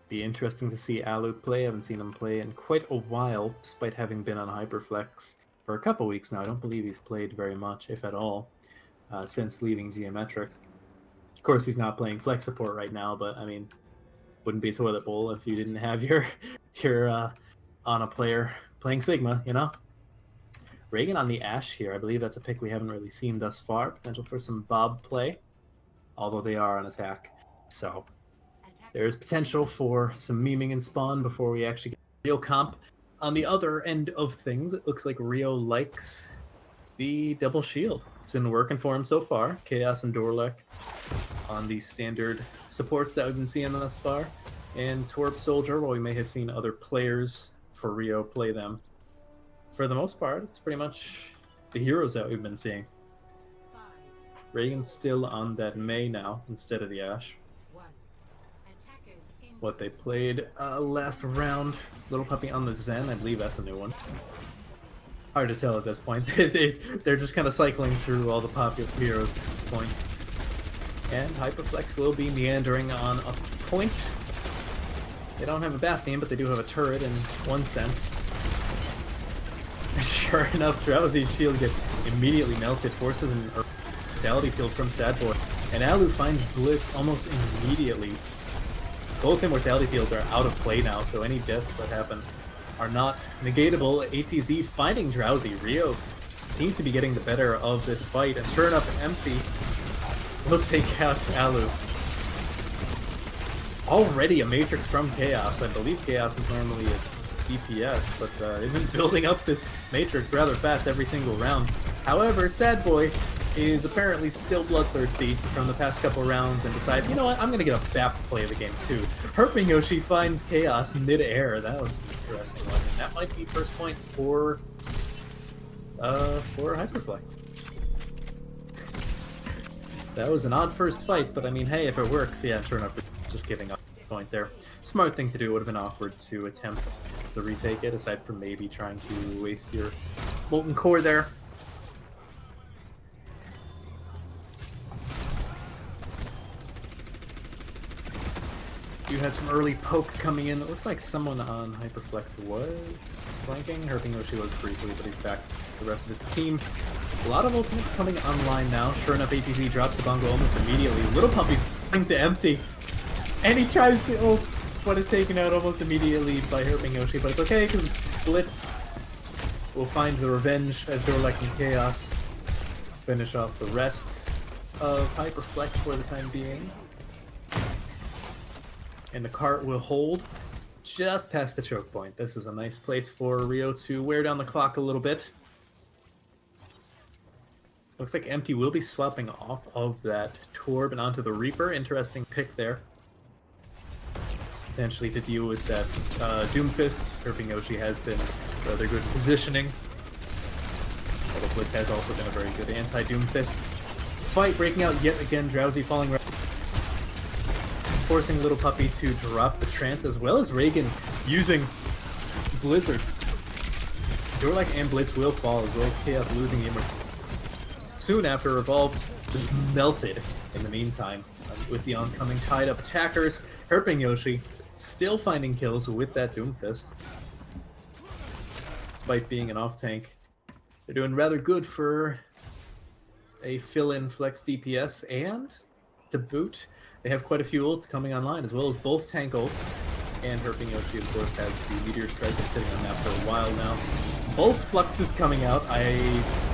Be interesting to see Alu play. I haven't seen him play in quite a while, despite having been on Hyperflex for a couple weeks now. I don't believe he's played very much, if at all, since leaving Geometric. Of course, he's not playing Flex support right now, but I mean, wouldn't be a toilet bowl if you didn't have your on a player playing Sigma, you know? Reagan on the Ashe here. I believe that's a pick we haven't really seen thus far. Potential for some Bob play, although they are on attack. So there's potential for some memeing and spawn before we actually get real comp. On the other end of things, it looks like Rio likes the double shield. It's been working for him so far. Chaos and Dorlek on the standard supports that we've been seeing thus far. And Torp Soldier, while we may have seen other players for Rio play them, for the most part, it's pretty much the heroes that we've been seeing. Reagan's still on that Mei now instead of the Ashe. What they played last round, Little Puppy on the Zen, I believe that's a new one. Hard to tell at this point. They're just kind of cycling through all the popular heroes at this point. And Hyperflex will be meandering on a point. They don't have a Bastion, but they do have a turret in one sense. Sure enough, Drowsy's shield gets immediately melted, forces an Vitality Field from Sadboy, and Alu finds Blitz almost immediately. Both Immortality Fields are out of play now, so any deaths that happen are not negatable. ATZ finding Drowsy. Rio seems to be getting the better of this fight, and sure enough, Empty will take out Alu. Already a Matrix from Chaos. I believe Chaos is normally a DPS, but they've been building up this Matrix rather fast every single round. However, Sad Boy is apparently still bloodthirsty from the past couple rounds and decides, you know what, I'm going to get a BAP play of the game too. Herping Yoshi finds Chaos mid-air. That was an interesting one, and that might be first point for Hyperflex. That was an odd first fight, but I mean, hey, if it works, yeah, sure enough, just giving up the point there. Smart thing to do. Would have been awkward to attempt to retake it, aside from maybe trying to waste your Molten Core there. You have some early poke coming in. It looks like someone on Hyperflex was flanking. Herping Yoshi was briefly, but he's back to the rest of his team. A lot of ultimates coming online now. Sure enough, ATZ drops the bongo almost immediately. Little Puppy flying to Empty. And he tries to ult, but is taken out almost immediately by Herping Yoshi. But it's okay, because Blitz will find the revenge as Dorlek and Chaos finish off the rest of Hyperflex for the time being. And the cart will hold just past the choke point. This is a nice place for Rio to wear down the clock a little bit. Looks like Empty will be swapping off of that Torb and onto the Reaper. Interesting pick there. Potentially to deal with that Doomfist. Herping Yoshi has been rather good positioning. Although Blitz has also been a very good anti-Doomfist. Fight breaking out yet again. Drowsy falling right, forcing Little Puppy to drop the trance, as well as Reagan using Blizzard. Dorlek and Blitz will fall, as well as Chaos losing the Immortality. Soon after, Revolve melted in the meantime, with the oncoming tied-up attackers. Herping Yoshi still finding kills with that Doomfist. Despite being an off-tank. They're doing rather good for a fill-in flex DPS, and to boot, they have quite a few ults coming online, as well as both tank ults. And Herping Yoshi, of course, has the Meteor Strike that's sitting on that for a while now. Both Fluxes coming out. I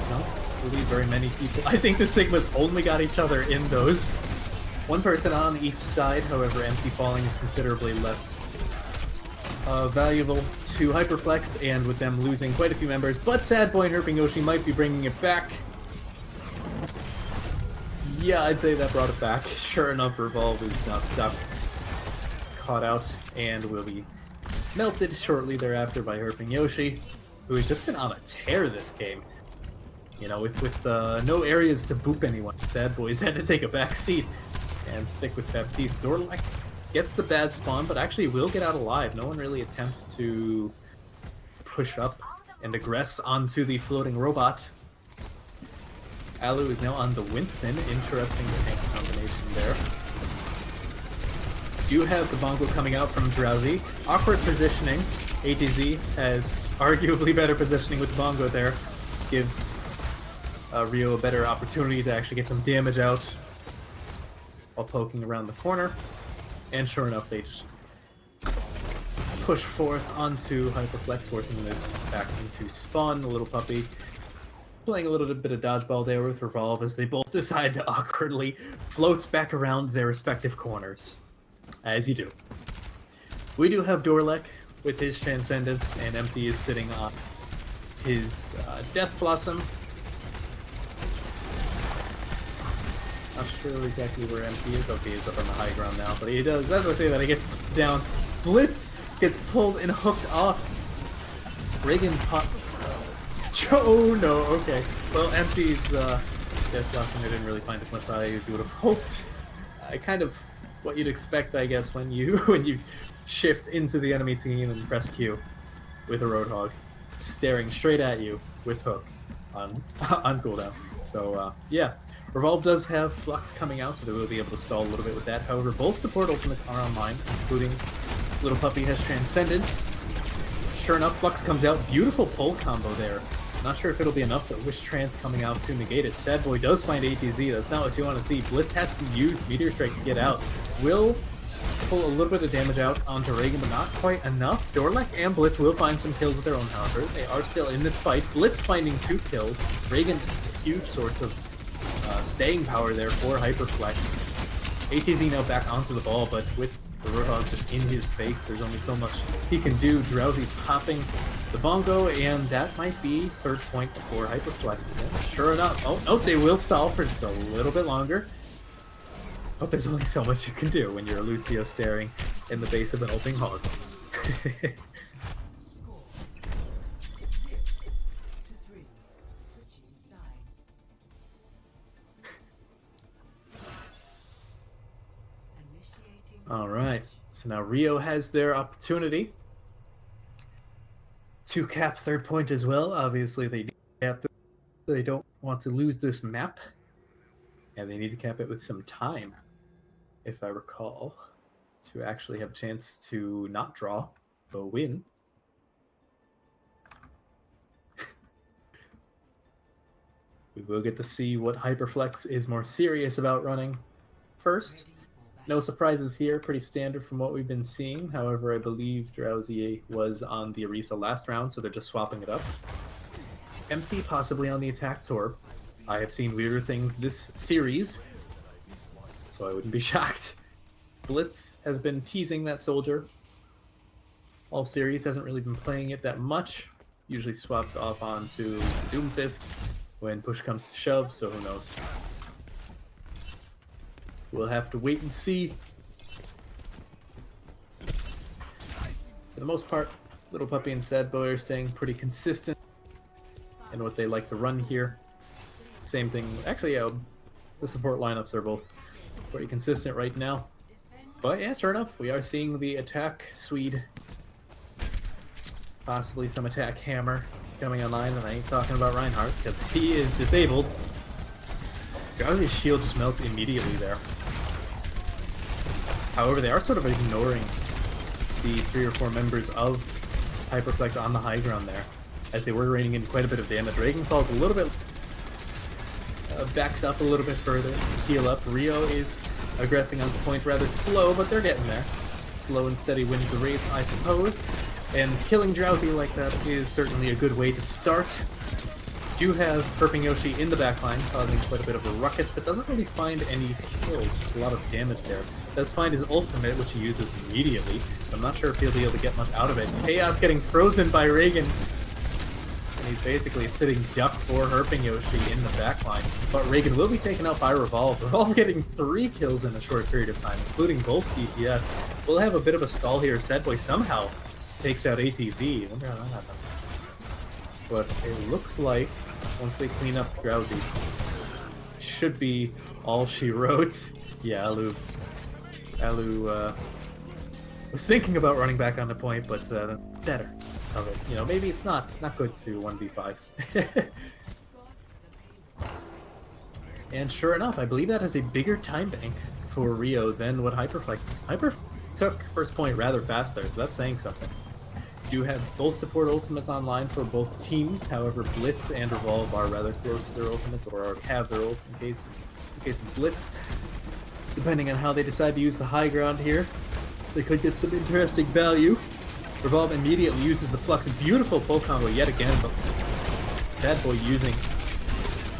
don't believe very many people. I think the Sigmas only got each other in those. One person on each side, however, empty falling is considerably less valuable to Hyperflex, and with them losing quite a few members. But Sad Boy and Herping Yoshi might be bringing it back. Yeah, I'd say that brought it back. Sure enough, Revolve is now stuck, caught out, and will be melted shortly thereafter by Herping Yoshi, who has just been on a tear this game. You know, with no areas to boop anyone, Sad Boys had to take a back seat and stick with Baptiste. Dorlek gets the bad spawn, but actually will get out alive. No one really attempts to push up and aggress onto the floating robot. Alu is now on the Winston. Interesting tank combination there. Do have the Bongo coming out from Drowsy. Awkward positioning. ATZ has arguably better positioning with Bongo there. Gives Rio a better opportunity to actually get some damage out while poking around the corner. And sure enough, they just push forth onto Hyperflex, forcing them back into spawn. The little puppy playing a little bit of dodgeball there with Revolve as they both decide to awkwardly float back around their respective corners. As you do. We do have Dorlek with his Transcendence, and Empty is sitting on his Death Blossom. Not sure exactly where Empty is. Okay, he's up on the high ground now, but he does, as I say that, he gets down. Blitz gets pulled and hooked off. Reagan pop. Oh no, okay. Well, Empty's Death Blossom, I didn't really find as much value as you would have hoped. Kind of what you'd expect, I guess, when you shift into the enemy team and press Q with a Roadhog staring straight at you with Hook on cooldown. So yeah, Revolve does have Flux coming out, so they will be able to stall a little bit with that. However, both support ultimates are online, including Little Puppy has Transcendence. Sure enough, Flux comes out. Beautiful pull combo there. Not sure if it'll be enough, but Wish Trans coming out to negate it. Sad Boy does find ATZ. That's not what you want to see. Blitz has to use Meteor Strike to get out. Will pull a little bit of damage out onto Reagan, but not quite enough. Dorlek and Blitz will find some kills of their own, however. They are still in this fight. Blitz finding 2 kills. Reagan, a huge source of staying power there for Hyperflex. ATZ now back onto the ball, but with the Roadhog just in his face, there's only so much he can do. Drowsy popping the Bongo, and that might be third point for Hyperflex. Yeah, sure enough. Oh, no, they will stall for just a little bit longer. Oh, there's only so much you can do when you're a Lucio staring in the base of an ulting hog. Alright, so now Rio has their opportunity to cap third point as well. Obviously, they don't want to lose this map, and they need to cap it with some time, if I recall, to actually have a chance to not draw, but win. We will get to see what Hyperflex is more serious about running first. No surprises here, pretty standard from what we've been seeing. However, I believe Drowsy was on the Orisa last round, so they're just swapping it up. Empty, possibly on the attack Torb. I have seen weirder things this series, so I wouldn't be shocked. Blitz has been teasing that soldier all series, hasn't really been playing it that much. Usually swaps off onto Doomfist when push comes to shove, so who knows. We'll have to wait and see. For the most part, Little Puppy and Sad Boy are staying pretty consistent in what they like to run here. Same thing, actually, the support lineups are both pretty consistent right now. But yeah, sure enough, we are seeing the attack Swede. Possibly some attack Hammer coming online, and I ain't talking about Reinhardt, because he is disabled. Drowsy's shield just melts immediately there. However, they are sort of ignoring the 3 or 4 members of Hyperflex on the high ground there, as they were raining in quite a bit of damage. Reagan falls a little bit, backs up a little bit further, heal up. Rio is aggressing on the point rather slow, but they're getting there. Slow and steady wins the race, I suppose. And killing Drowsy like that is certainly a good way to start. Do have Herping Yoshi in the backline, causing quite a bit of a ruckus, but doesn't really find any kills. It's a lot of damage there. Does find his ultimate, which he uses immediately. I'm not sure if he'll be able to get much out of it. Chaos getting frozen by Reagan. And he's basically sitting ducked for Herping Yoshi in the backline. But Reagan will be taken out by Revolve. Revolve getting 3 kills in a short period of time, including both DPS. We'll have a bit of a stall here. Sadboy somehow takes out ATZ. I wonder how that happened. But it looks like once they clean up Drowsy, should be all she wrote. Yeah, Alu was thinking about running back on the point, but better of it. You know, maybe it's not good to 1v5. And sure enough, I believe that has a bigger time bank for Rio than what Hyperflex. Hyper took first point rather fast there, so that's saying something. Do have both support ultimates online for both teams. However, Blitz and Revolve are rather close to their ultimates, or already have their ults in case of Blitz. Depending on how they decide to use the high ground here, they could get some interesting value. Revolve immediately uses the Flux. Beautiful pull combo yet again, but Sadboy using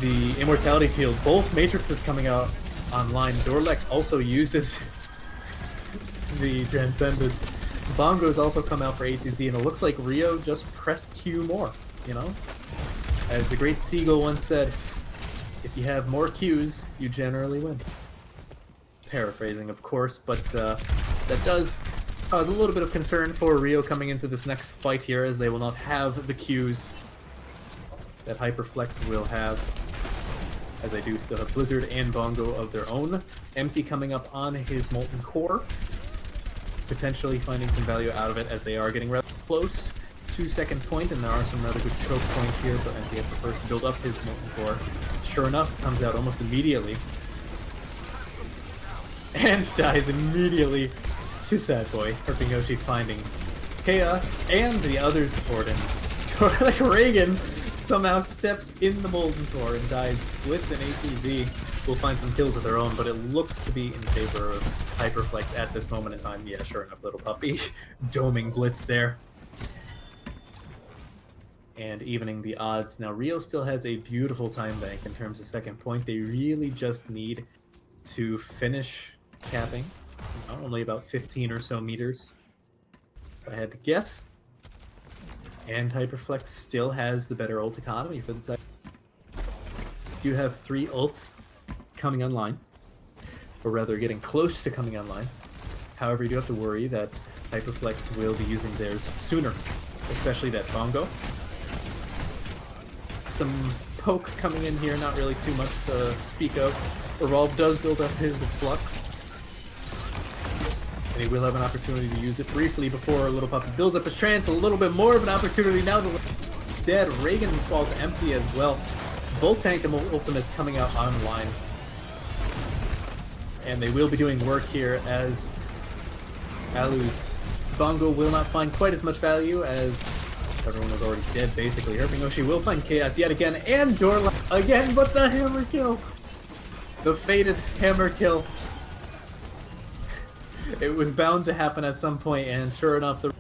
the Immortality Field. Both Matrixes coming out online. Dorlek also uses the Transcendence. Bongo's also come out for ATZ, and it looks like Rio just pressed Q more, you know? As the great Seagull once said, if you have more Qs, you generally win. Paraphrasing, of course, but that does cause a little bit of concern for Rio coming into this next fight here, as they will not have the Qs that Hyperflex will have, as they do still have Blizzard and Bongo of their own. Empty coming up on his Molten Core, potentially finding some value out of it, as they are getting rather close to second point, and there are some rather good choke points here, but Empty has to first build up his Molten Core. Sure enough, comes out almost immediately, and dies immediately to Sadboy. Herping Yoshi finding Chaos and the other support, and like Reagan somehow steps in the Molten Core and dies. Blitz and ATZ will find some kills of their own, but it looks to be in favor of Hyperflex at this moment in time. Yeah, sure enough, Little Puppy doming Blitz there. And evening the odds. Now, Rio still has a beautiful time bank in terms of second point. They really just need to finish capping. Only about 15 or so meters, if I had to guess. And Hyperflex still has the better ult economy for the side. You have 3 ults coming online, or rather getting close to coming online. However, you do have to worry that Hyperflex will be using theirs sooner, especially that Bongo. Some poke coming in here, not really too much to speak of. Revolve does build up his Flux, and he will have an opportunity to use it briefly before Little Puppy builds up his trance. A little bit more of an opportunity now. The dead. Reagan falls empty as well. Both tank and ultimates coming out online, and they will be doing work here, as Alu's Bongo will not find quite as much value, as everyone was already dead basically. Herping Yoshi will find Chaos yet again, and Dorla again, but the hammer kill! The fated hammer kill. It was bound to happen at some point, and sure enough, the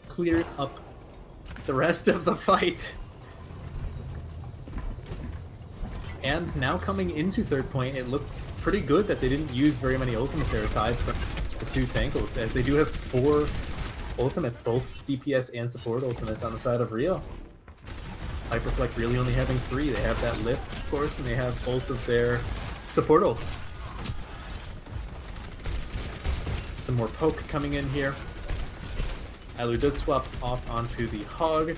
cleared up the rest of the fight. And now coming into third point, it looked pretty good that they didn't use very many ultimates there aside from the 2 tank ults, as they do have 4 ultimates, both DPS and support ultimates on the side of Rio. Hyperflex really only having 3. They have that lift, of course, and they have both of their support ults. Some more poke coming in here. Alu does swap off onto the Hog.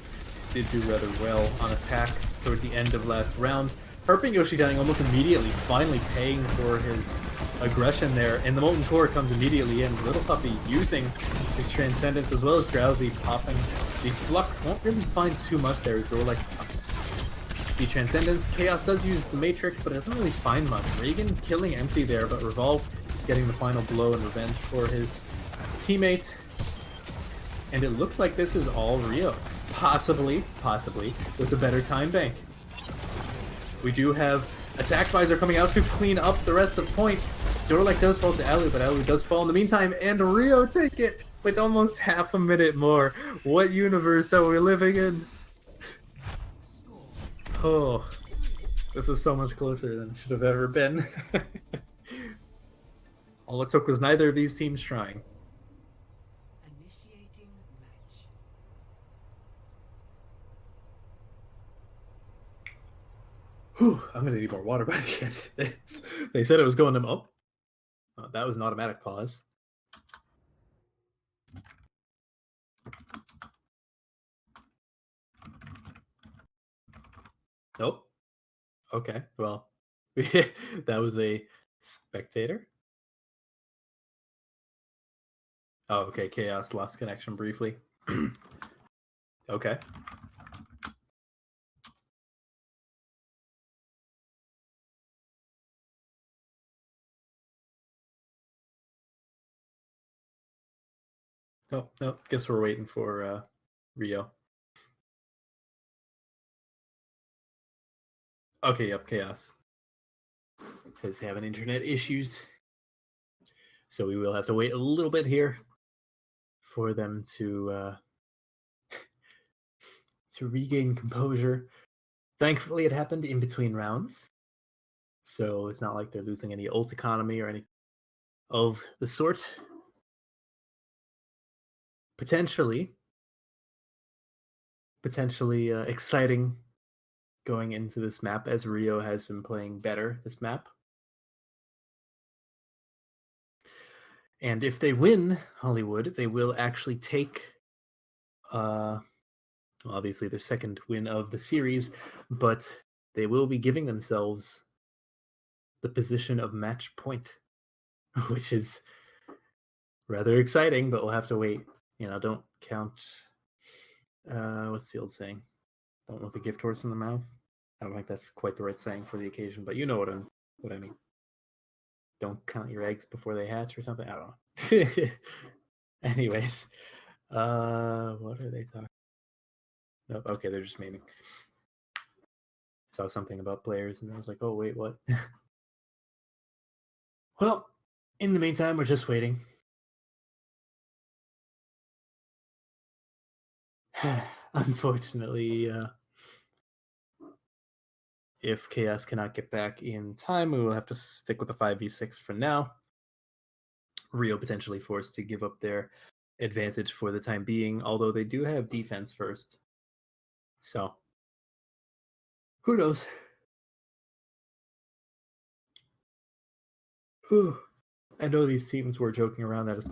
Did do rather well on attack towards the end of last round. Herping Yoshi dying almost immediately, finally paying for his aggression there, and the Molten Core comes immediately in. Little Puppy using his Transcendence, as well as Drowsy popping. The Flux won't really find too much there. Throw like pops. The Transcendence. Chaos does use the Matrix, but it doesn't really find much. Reagan killing Empty there, but Revolve getting the final blow and revenge for his teammate. And it looks like this is all Rio. Possibly, with a better time bank. We do have attack visor coming out to clean up the rest of point. Dorlek does fall to Alu, but Alu does fall in the meantime, and Rio take it with almost half a minute more. What universe are we living in? Oh, this is so much closer than it should have ever been. All it took was neither of these teams trying. Initiating match. Whew, I'm gonna need more water by the end of this. They said it was going to... Oh, that was an automatic pause. Nope. Okay, well, that was a spectator. Oh, okay, Chaos lost connection briefly. Okay. Oh, no, guess we're waiting for Rio. Okay, yep, Chaos is having internet issues. So we will have to wait a little bit here for them to regain composure. Thankfully, it happened in between rounds, so it's not like they're losing any ult economy or anything of the sort. Potentially exciting going into this map, as Rio has been playing better this map. And if they win Hollywood, they will actually take obviously their second win of the series, but they will be giving themselves the position of match point, which is rather exciting, but we'll have to wait. You know, don't count what's the old saying? Don't look a gift horse in the mouth. I don't think that's quite the right saying for the occasion, but you know what I mean. Don't count your eggs before they hatch or something. I don't know. Anyways, what are they talking? Nope. Okay, they're just memeing. Saw something about players, and I was like, oh wait, what? Well, in the meantime, we're just waiting. Unfortunately, if Chaos cannot get back in time, we will have to stick with the 5v6 for now. Rio potentially forced to give up their advantage for the time being, although they do have defense first. So, who knows? I know these teams were joking around that it's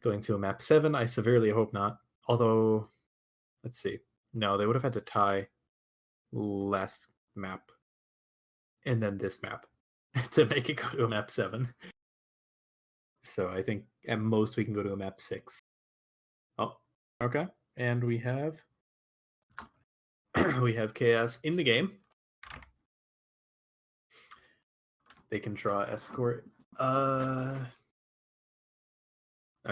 going to a map 7. I severely hope not. Although, let's see. No, they would have had to tie last map and then this map to make it go to a map 7. So I think at most we can go to a map 6. Oh, okay. And we have Chaos in the game. They can draw escort. Okay,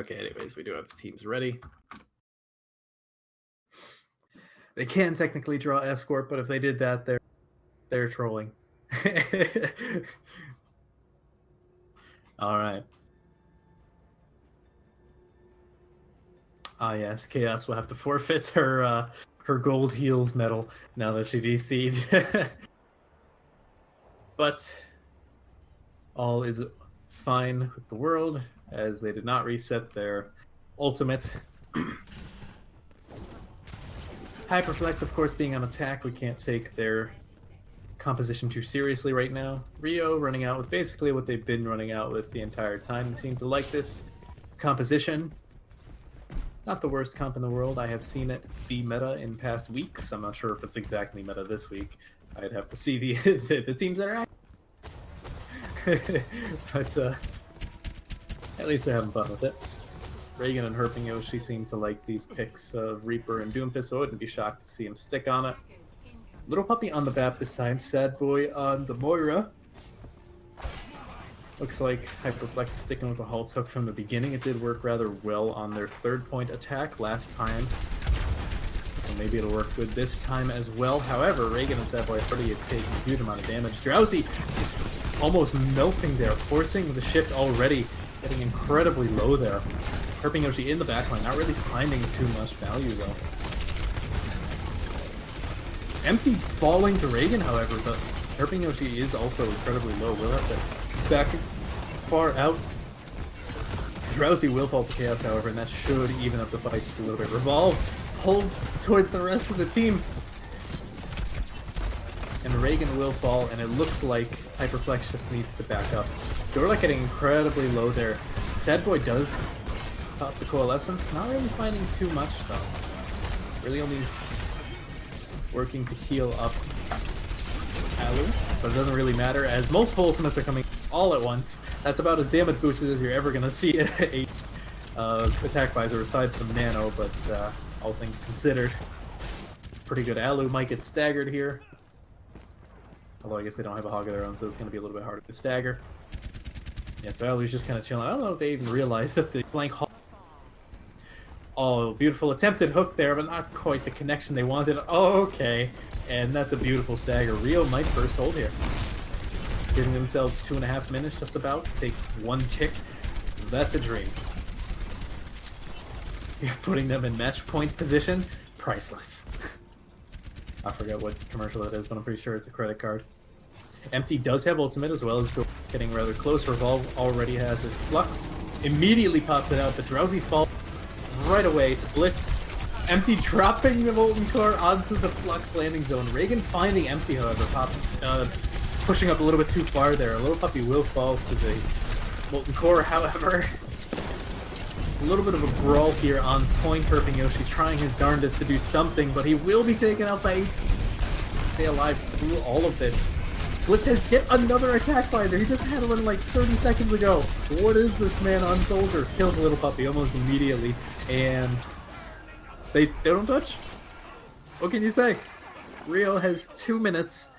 anyways, we do have the teams ready. They can technically draw escort, but if they did that, they're trolling. All right. Ah, yes, Chaos will have to forfeit her gold heels medal now that she DC'd. But all is fine with the world, as they did not reset their ultimate. Hyperflex, of course, being on attack, we can't take their composition too seriously right now. Rio running out with basically what they've been running out with the entire time. They seem to like this composition. Not the worst comp in the world. I have seen it be meta in past weeks. I'm not sure if it's exactly meta this week. I'd have to see the teams that are active. But at least they're having fun with it. Reagan and Herping Yoshi seem to like these picks of Reaper and Doomfist, so I wouldn't be shocked to see him stick on it. Little Puppy on the BAP this time, Sad Boy on the Moira. Looks like Hyperflex is sticking with the Halt's hook from the beginning. It did work rather well on their 3rd point attack last time, so maybe it'll work good this time as well. However, Reagan and Sadboy already have taken a huge amount of damage. Drowsy almost melting there, forcing the shift already, getting incredibly low there. Herping Yoshi in the backline, not really finding too much value though. Empty falling to Reagan, however, but Herping Yoshi is also incredibly low. We'll have to back far out. Drowsy will fall to Chaos, however, and that should even up the fight just a little bit. Revolve pulled towards the rest of the team. And Reagan will fall, and it looks like Hyperflex just needs to back up. Dorla getting incredibly low there. Sadboy does pop the Coalescence. Not really finding too much, though. Really only working to heal up Alu, but it doesn't really matter as multiple ultimates are coming all at once. That's about as damage boosted as you're ever going to see a attack visor aside from Nano, but all things considered, it's pretty good. Alu might get staggered here. Although I guess they don't have a hog of their own, so it's going to be a little bit harder to stagger. Yeah, so Alu's just kind of chilling. I don't know if they even realized that the flank hog... Oh, beautiful attempted hook there, but not quite the connection they wanted. Oh, okay. And that's a beautiful stagger. Rio might first hold here. Giving themselves 2.5 minutes just about to take 1 tick. That's a dream. Putting them in match point position, priceless. I forget what commercial it is, but I'm pretty sure it's a credit card. Empty does have ultimate as well as getting rather close. Revolve already has his flux. Immediately pops it out, but Drowsy falls right away to Blitz. Empty dropping the Molten Core onto the Flux landing zone. Reagan finding Empty, however, pushing up a little bit too far there. A little puppy will fall to the Molten Core, however. A little bit of a brawl here on point. Herping Yoshi trying his darndest to do something, but he will be taken out by 8. Stay alive through all of this. Blitz has hit another attack visor. He just had one like 30 seconds ago. What is this man on Soldier? Kills the little puppy almost immediately, and they don't touch. What can you say? Rio has 2 minutes,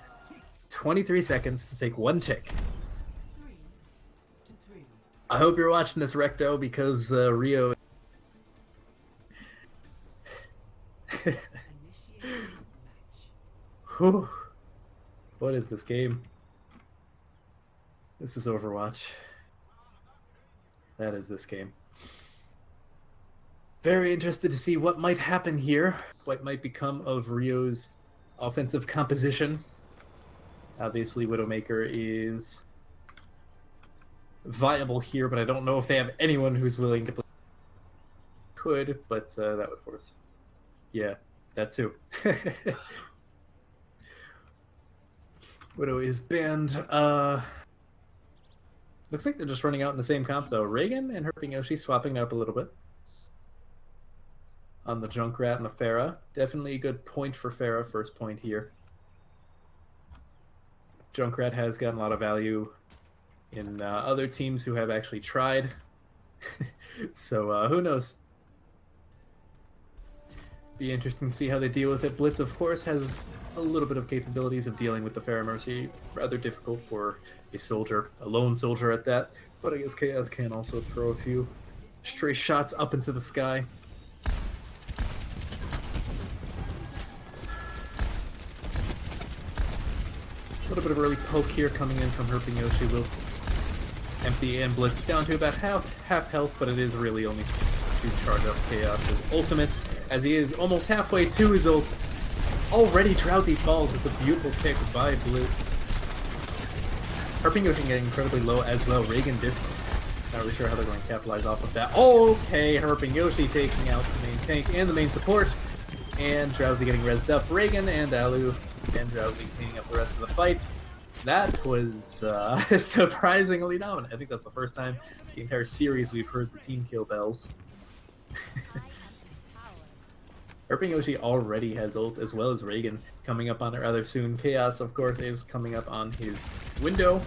23 seconds to take 1 tick. I hope you're watching this, Recto, because Rio... Whew. What is this game? This is Overwatch. That is this game. Very interested to see what might happen here. What might become of Rio's offensive composition. Obviously, Widowmaker is viable here, but I don't know if they have anyone who's willing to play. Could, but that would force. Yeah, that too. Widow is banned. Looks like they're just running out in the same comp, though. Reagan and Herping Yoshi swapping up a little bit on the Junkrat and the Pharah. Definitely a good point for Pharah, first point here. Junkrat has gotten a lot of value in other teams who have actually tried. So who knows? Be interesting to see how they deal with it. Blitz, of course, has a little bit of capabilities of dealing with the Pharah Mercy. Rather difficult for a soldier, a lone soldier at that. But I guess Chaos can also throw a few stray shots up into the sky. A little bit of early poke here coming in from Herping Yoshi. Will Empty and Blitz down to about half health, but it is really only to charge up Chaos's ultimate, as he is almost halfway to his ult. Already Drowsy falls. It's a beautiful pick by Blitz. Herping Yoshi getting incredibly low as well. Reagan disc. Not really sure how they're going to capitalize off of that. Okay, Herping Yoshi taking out the main tank and the main support. And Drowsy getting rezzed up. Reagan and Alu and Drowsy cleaning up the rest of the fights. That was surprisingly dominant. I think that's the first time the entire series we've heard the team kill bells. Herping Yoshi already has ult, as well as Reagan coming up on it rather soon. Chaos, of course, is coming up on his window.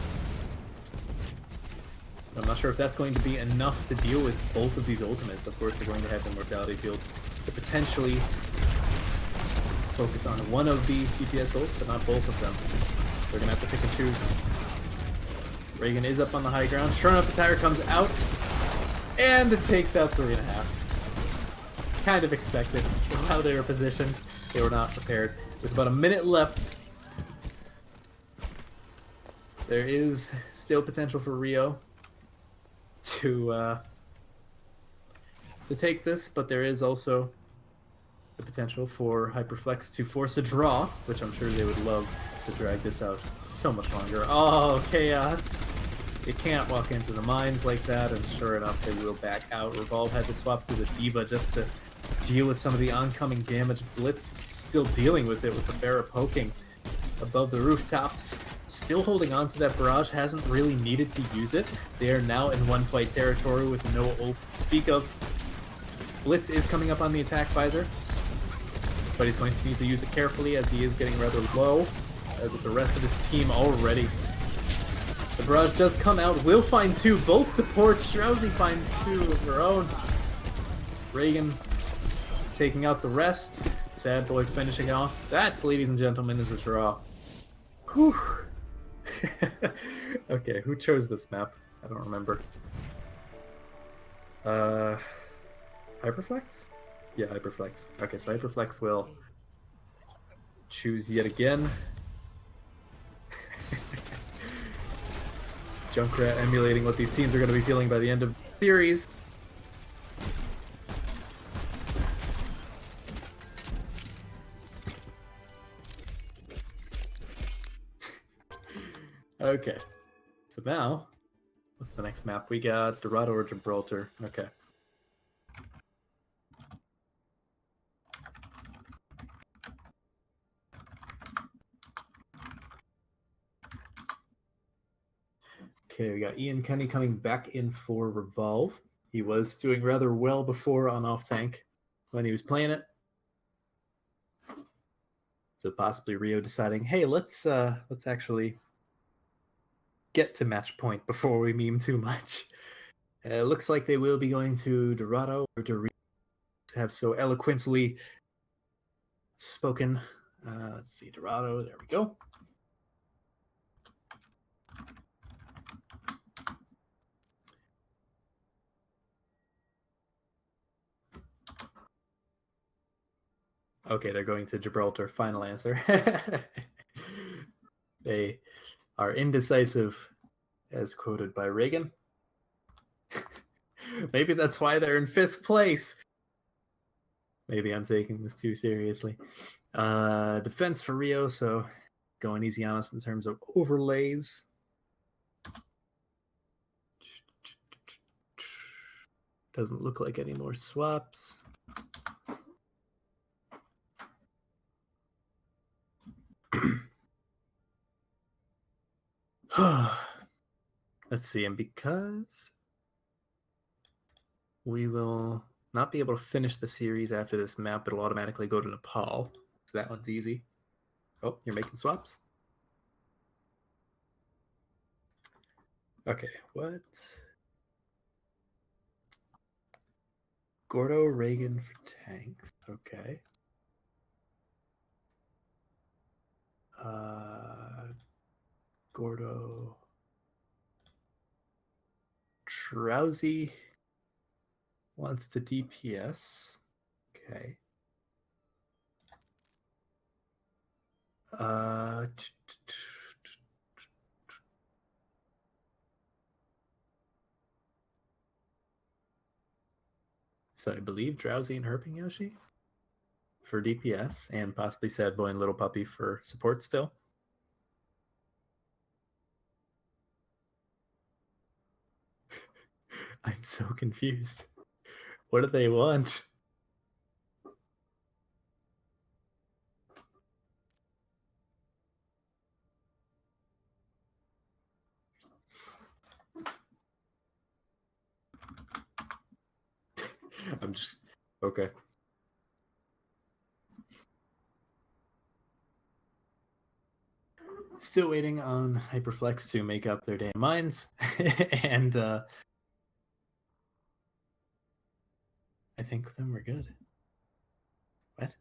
I'm not sure if that's going to be enough to deal with both of these ultimates. Of course, they're going to have the Mortality Field to potentially focus on one of the DPS ults, but not both of them. They're going to have to pick and choose. Reagan is up on the high ground. Sure enough, the tire comes out, and it takes out 3.5. Kind of expected with how they were positioned. They were not prepared. With about a minute left, there is still potential for Rio to take this, but there is also the potential for Hyperflex to force a draw, which I'm sure they would love to drag this out so much longer. Oh, Chaos! They can't walk into the mines like that, and sure enough, they will back out. Revolve had to swap to the Diva just to deal with some of the oncoming damage. Blitz still dealing with it with the Pharah poking above the rooftops. Still holding on to that barrage, hasn't really needed to use it. They are now in one fight territory with no ults to speak of. Blitz is coming up on the attack visor, but he's going to need to use it carefully as he is getting rather low, as with the rest of his team already. The barrage does come out, will find two, both supports. Drowsy find two of her own. Reagan taking out the rest. Sad Boy finishing off. That, ladies and gentlemen, is a draw. Whew. Okay, who chose this map? I don't remember. Hyperflex? Yeah, Hyperflex. Okay, so Hyperflex will choose yet again. Junkrat emulating what these teams are going to be feeling by the end of the series. Okay, so now, what's the next map? We got Dorado or Gibraltar. Okay. Okay, we got Ian Kenny coming back in for Revolve. He was doing rather well before on off tank when he was playing it. So possibly Rio deciding, hey, let's actually get to match point before we meme too much. It looks like they will be going to Dorado or Dorito, have so eloquently spoken. Let's see, Dorado, there we go. Okay, they're going to Gibraltar. Final answer. They are indecisive, as quoted by Reagan. Maybe that's why they're in 5th place. Maybe I'm taking this too seriously. Defense for Rio, so going easy on us in terms of overlays. Doesn't look like any more swaps. Let's see, and because we will not be able to finish the series after this map, it'll automatically go to Nepal. So that one's easy. Oh, you're making swaps? Okay, what? Gordo Reagan for tanks. Okay. Gordo. Drowsy wants to DPS. Okay. So I believe Drowsy and Herping Yoshi for DPS, and possibly Sad Boy and Little Puppy for support still. I'm so confused. What do they want? I'm just okay. Still waiting on Hyperflex to make up their damn minds, and I think then we're good. What?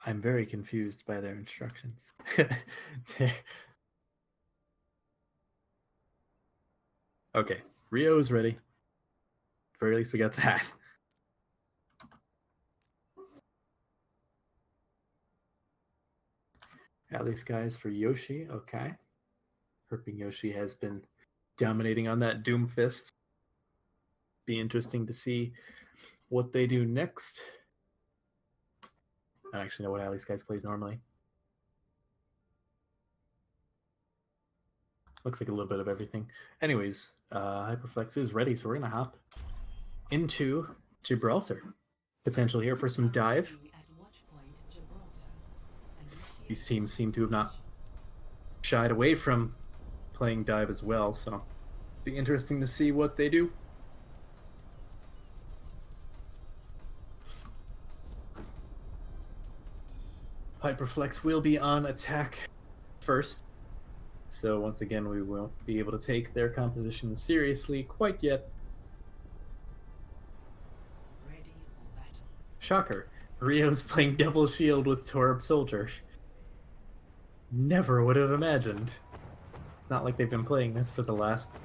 I'm very confused by their instructions. Okay, Rio is ready. At the very least we got that. At least guys for Yoshi, okay. Herping Yoshi has been dominating on that Doom Fist. Be interesting to see what they do next. I don't actually know what Ali's guys plays normally. Looks like a little bit of everything. Anyways, Hyperflex is ready, so we're gonna hop into Gibraltar. Potential here for some dive. These teams seem to have not shied away from playing dive as well, so be interesting to see what they do. Hyperflex will be on attack first, so once again we won't be able to take their composition seriously quite yet. Shocker, Rio's playing double shield with Torb Soldier. Never would have imagined. It's not like they've been playing this for the last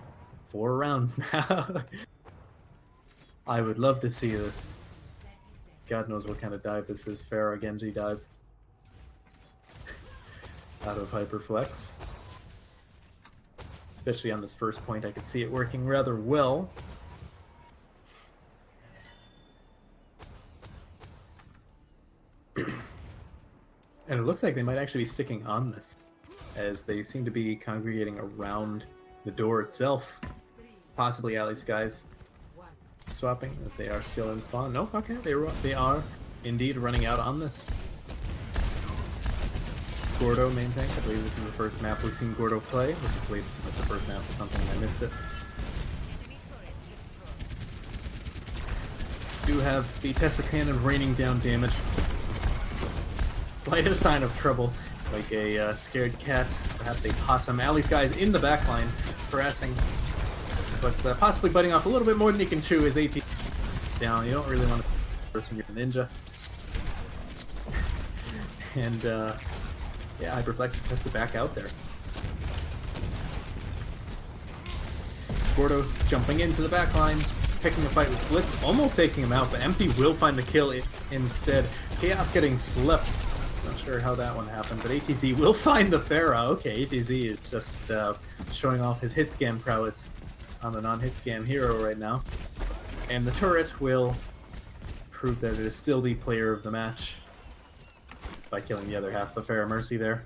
4 rounds now. I would love to see this. God knows what kind of dive this is. Pharah Genji dive. Out of Hyperflex. Especially on this first point, I could see it working rather well. And it looks like they might actually be sticking on this, as they seem to be congregating around the door itself. Possibly Ali's guys swapping, as they are still in spawn. Nope, okay, they are indeed running out on this. Gordo main tank. I believe this is the first map we've seen Gordo play. This is played like the first map or something, I missed it. Do have the Tesla Cannon raining down damage. Slightest sign of trouble, like a scared cat, perhaps a possum. Ali's guys in the backline, harassing, but possibly biting off a little bit more than he can chew. His AP down. You don't really want to first when you're a ninja. And yeah, Hyperflex just has to back out there. Gordo jumping into the backline, picking a fight with Blitz, almost taking him out, but Empty will find the kill instead. Chaos getting slept. Not sure how that one happened, but ATZ will find the Pharah. Okay, ATZ is just showing off his hit scan prowess on the non-hit scan hero right now. And the turret will prove that it is still the player of the match by killing the other half of Pharah Mercy there.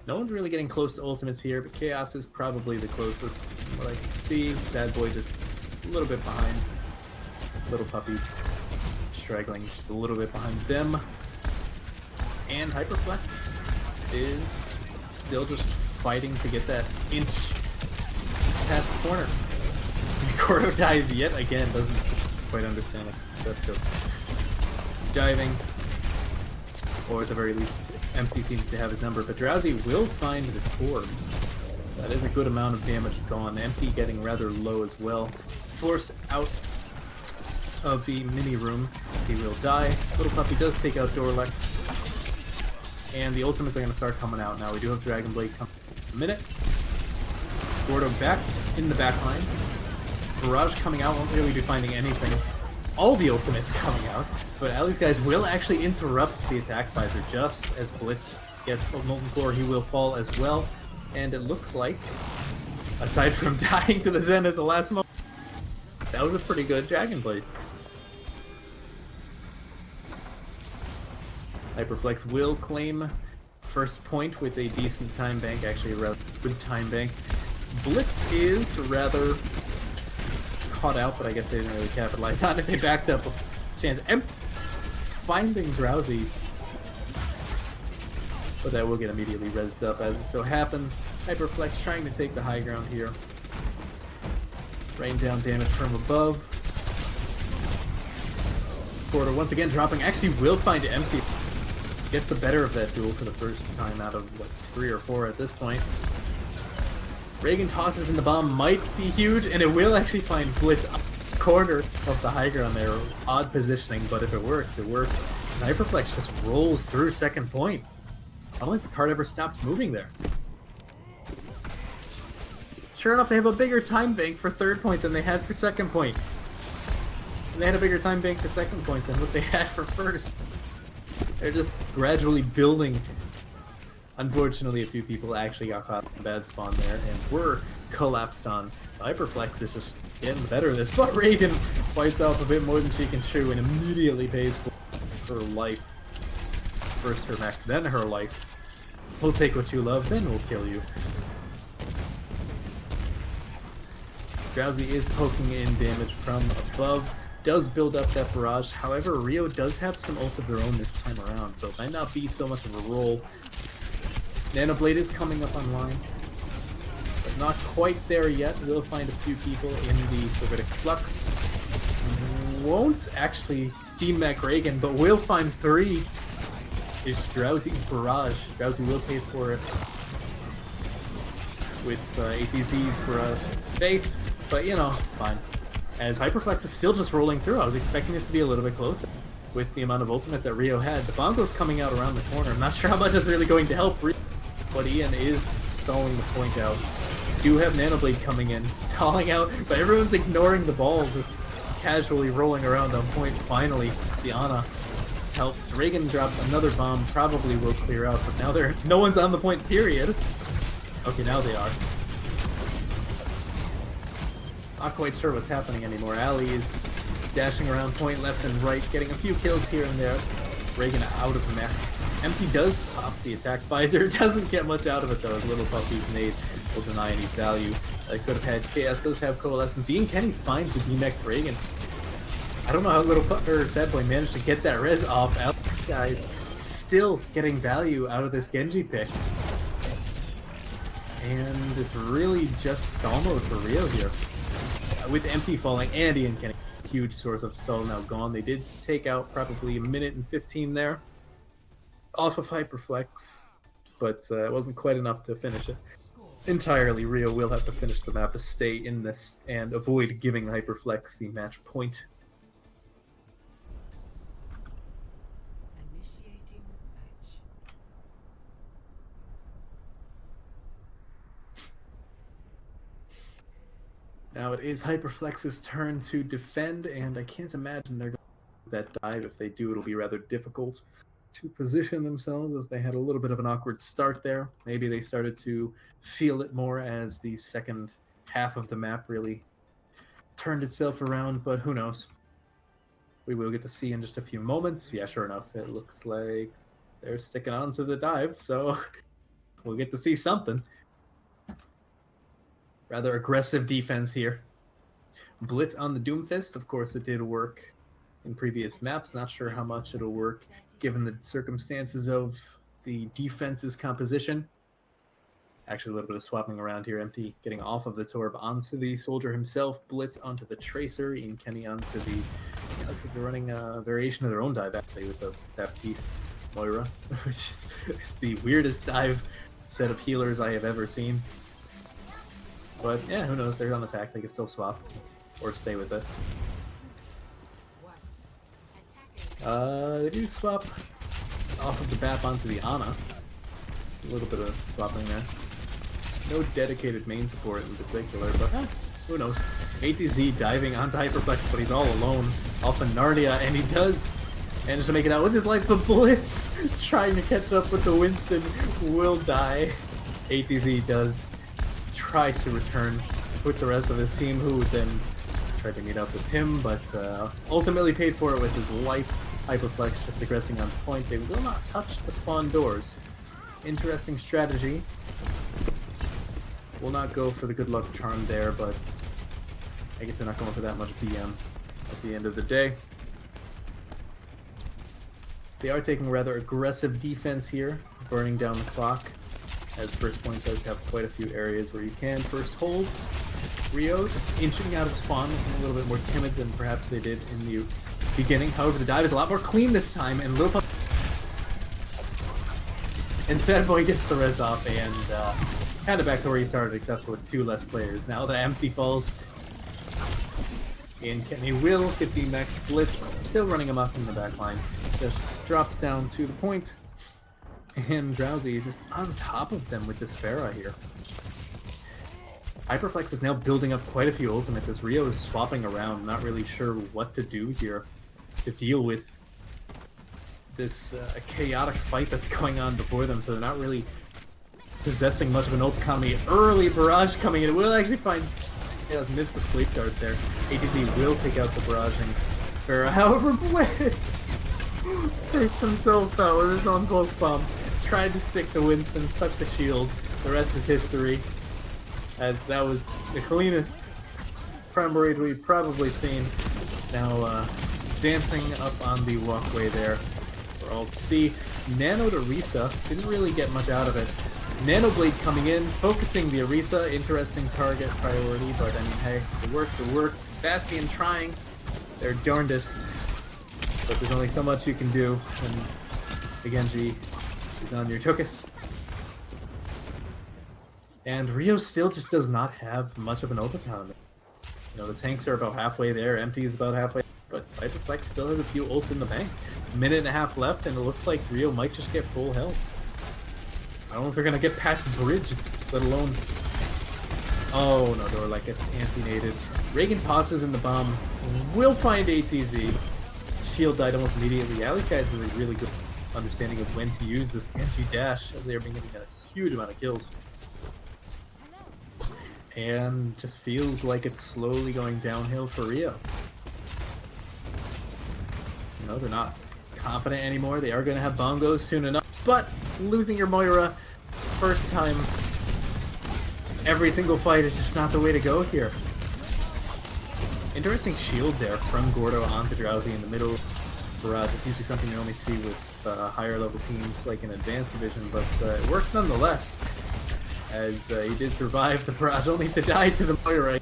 No one's really getting close to ultimates here, but Chaos is probably the closest. What I can see, Sad Boy just a little bit behind. Little Puppy straggling just a little bit behind them. And Hyperflex is still just fighting to get that inch past the corner. Gordo dies yet again, doesn't quite understand the concept of diving. Or at the very least, Empty seems to have his number, but Drowsy will find the Torb. That is a good amount of damage gone. Empty getting rather low as well. Forced out of the mini room, he will die. Little Puppy does take out Dorlek. And the ultimates are going to start coming out now. We do have Dragon Blade coming in a minute. Gordo back in the back line. Barrage coming out, won't really be finding anything. All the ultimates coming out, but Ali's guys will actually interrupt the attack visor just as Blitz gets a Molten Core. He will fall as well, and it looks like, aside from dying to the Zen at the last moment, that was a pretty good Dragon Blade. Hyperflex will claim first point with a decent time bank, actually a rather good time bank. Blitz is rather caught out, but I guess they didn't really capitalize on it. They backed up a chance. Finding Drowsy, but that will get immediately rezzed up as it so happens. Hyperflex trying to take the high ground here. Rain down damage from above. Gordo once again dropping, actually will find Empty. Gets the better of that duel for the first time out of, what, 3 or 4 at this point. Reagan tosses in the bomb, might be huge, and it will actually find Blitz corner of the high ground there. Odd positioning, but if it works, it works. And Hyperflex just rolls through second point. I don't think the card ever stopped moving there. Sure enough, they have a bigger time bank for third point than they had for second point. And they had a bigger time bank for second point than what they had for first. They're just gradually building. Unfortunately, a few people actually got caught in a bad spawn there and were collapsed on. Hyperflex is just getting better at this, but Reagan fights off a bit more than she can chew and immediately pays for her life. First her mech, then her life. We'll take what you love, then we'll kill you. Drowsy is poking in damage from above, does build up that barrage. However, Rio does have some ults of their own this time around, so it might not be so much of a roll. Nanoblade is coming up online, but not quite there yet. We'll find a few people in the Gravitic Flux. Won't actually demech Reagan, but we'll find 3. Is Drowsy's barrage. Drowsy will pay for it with APZ's barrage base, but you know, it's fine. As Hyperflex is still just rolling through, I was expecting this to be a little bit closer with the amount of ultimates that Rio had. The Bongo's coming out around the corner. I'm not sure how much is really going to help Rio, but Ian is stalling the point out. Do have Nanoblade coming in, stalling out, but everyone's ignoring the balls, casually rolling around on point. Finally, the Ana helps. Reagan drops another bomb, probably will clear out, but now no one's on the point, period. Okay, now they are. Not quite sure what's happening anymore. Ali is dashing around point left and right, getting a few kills here and there. Reagan out of the mech. Empty does pop the attack visor, doesn't get much out of it though, as little puppy's made will deny any value. Could have had KS, does have Coalescence. Ian Kenny finds the demech Reagan. I don't know how little Sad Boy managed to get that res off. Alex guys still getting value out of this Genji pick. And it's really just stall mode for Rio here. With Empty falling and Ian Kenny, huge source of stall now gone. They did take out probably a minute and 15 there off of Hyperflex, but it wasn't quite enough to finish it entirely. Rio will have to finish the map to stay in this and avoid giving Hyperflex the match point. Now it is Hyperflex's turn to defend, and I can't imagine they're going to do that dive. If they do, it'll be rather difficult to position themselves, as they had a little bit of an awkward start there. Maybe they started to feel it more as the second half of the map really turned itself around, but who knows. We will get to see in just a few moments. Yeah, sure enough, it looks like they're sticking on to the dive, so we'll get to see something. Rather aggressive defense here. Blitz on the Doomfist, of course it did work in previous maps. Not sure how much it'll work given the circumstances of the defense's composition. Actually a little bit of swapping around here. Empty getting off of the Torb onto the Soldier himself. Blitz onto the Tracer. Ian Kenny onto the... Yeah, looks like they're running a variation of their own dive actually with the Baptiste Moira, which is the weirdest dive set of healers I have ever seen. But yeah, who knows, they're on attack, they can still swap or stay with it. They do swap off of the BAP onto the Ana. A little bit of swapping there. No dedicated main support in particular, but who knows. ATZ diving onto Hyperflex, but he's all alone off of Narnia, and he does manage to make it out with his life. The Blitz trying to catch up with the Winston will die. ATZ does try to return with the rest of his team, who then tried to meet up with him, but ultimately paid for it with his life. Hyperflex just aggressing on point. They will not touch the spawn doors. Interesting strategy. Will not go for the good luck charm there, but I guess they're not going for that much BM at the end of the day. They are taking a rather aggressive defense here, burning down the clock, as First Point does have quite a few areas where you can first hold. Rio just inching out of spawn, looking a little bit more timid than perhaps they did in the beginning. However, the dive is a lot more clean this time, and Little Sad Boy gets the res off, and kind of back to where he started, except for with 2 less players. Now the Empty falls. And Kenny will get the mech blitz, still running him up in the back line. Just drops down to the point. And Drowsy is just on top of them with this Pharah here. Hyperflex is now building up quite a few ultimates as Rio is swapping around, not really sure what to do here to deal with this chaotic fight that's going on before them, so they're not really possessing much of an ult economy. Early barrage coming in. We'll actually find... Yeah, missed the sleep dart there. ATZ will take out the barraging Pharah. However, Blitz takes himself out with his own pulse bomb. Tried to stick the Winston, stuck the shield. The rest is history. As that was the cleanest Prime Raid we've probably seen. Now dancing up on the walkway there for all to see. Nano to Risa, didn't really get much out of it. Nanoblade coming in, focusing the Orisa, interesting target priority, but I mean, hey, it works. Bastion trying their darndest, but there's only so much you can do when the Genji is on your Tukas. And Rio still just does not have much of an ult economy. You know, the tanks are about halfway there, Empty is about halfway, but Hyperflex still has a few ults in the bank. Minute and a half left, and it looks like Rio might just get full health. I don't know if they're gonna get past bridge, let alone... Oh no, they were like it's anti-nated. Reagan tosses in the bomb, will find ATZ. Shield died almost immediately. Yeah, these guys have a really good understanding of when to use this anti-dash, as they are being getting a huge amount of kills. And just feels like it's slowly going downhill for Rio. You know, they're not confident anymore. They are going to have bongos soon enough, but losing your Moira first time every single fight is just not the way to go here. Interesting shield there from Gordo onto Drowsy in the middle barrage. It's usually something you only see with higher level teams like in Advanced Division, but it worked nonetheless, as he did survive the barrage only to die to the Moira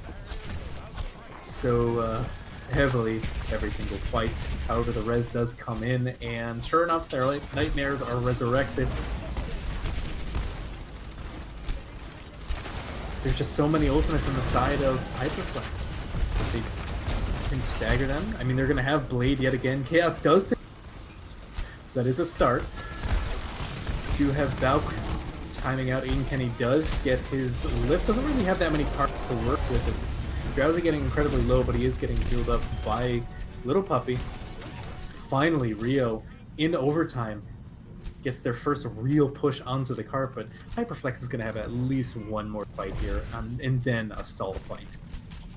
so heavily every single fight. However, the res does come in, and sure enough, their nightmares are resurrected. There's just so many ultimates on the side of Hyperflex. They can stagger them. I mean, they're going to have Blade yet again. Chaos does take... So that is a start. Do have Valk timing out. Aiden Kenny does get his lift. Doesn't really have that many targets to work with it. Drowsy getting incredibly low, but he is getting healed up by Little Puppy. Finally, Rio, in overtime, gets their first real push onto the carpet. Hyperflex is going to have at least one more fight here, and then a stall fight.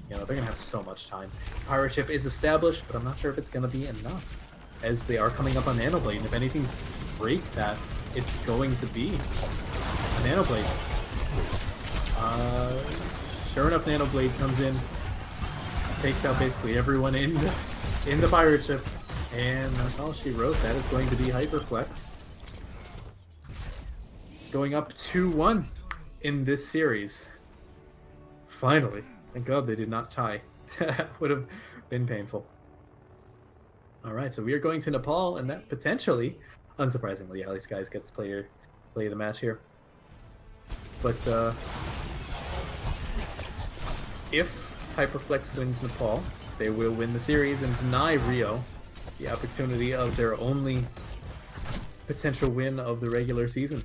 You know, they're going to have so much time. Pirate ship is established, but I'm not sure if it's going to be enough, as they are coming up on Nanoblade, and if anything's break that, it's going to be a Nanoblade. Sure enough, Nanoblade comes in, takes out basically everyone in the pirate ship, and that's all she wrote. That is going to be Hyperflex. Going up 2-1 in this series. Finally. Thank God they did not tie. That would have been painful. Alright, so we are going to Nepal, and that potentially, unsurprisingly, Alice Guys gets to play the match here. But if Hyperflex wins Nepal, they will win the series and deny Rio the opportunity of their only potential win of the regular season.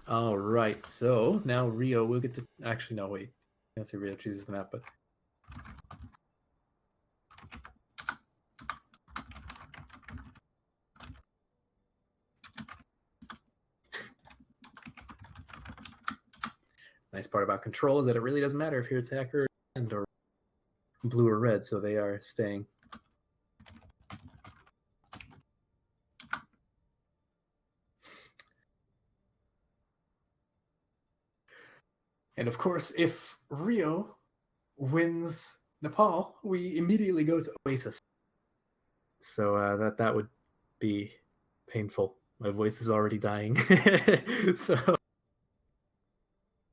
Alright, so now Rio will get to... Actually, no, wait. I can't say Rio chooses the map, but... Nice part about Control is that it really doesn't matter if you're a attacker or blue or red, so they are staying. And of course, if Rio wins Nepal, we immediately go to Oasis. So that would be painful. My voice is already dying. So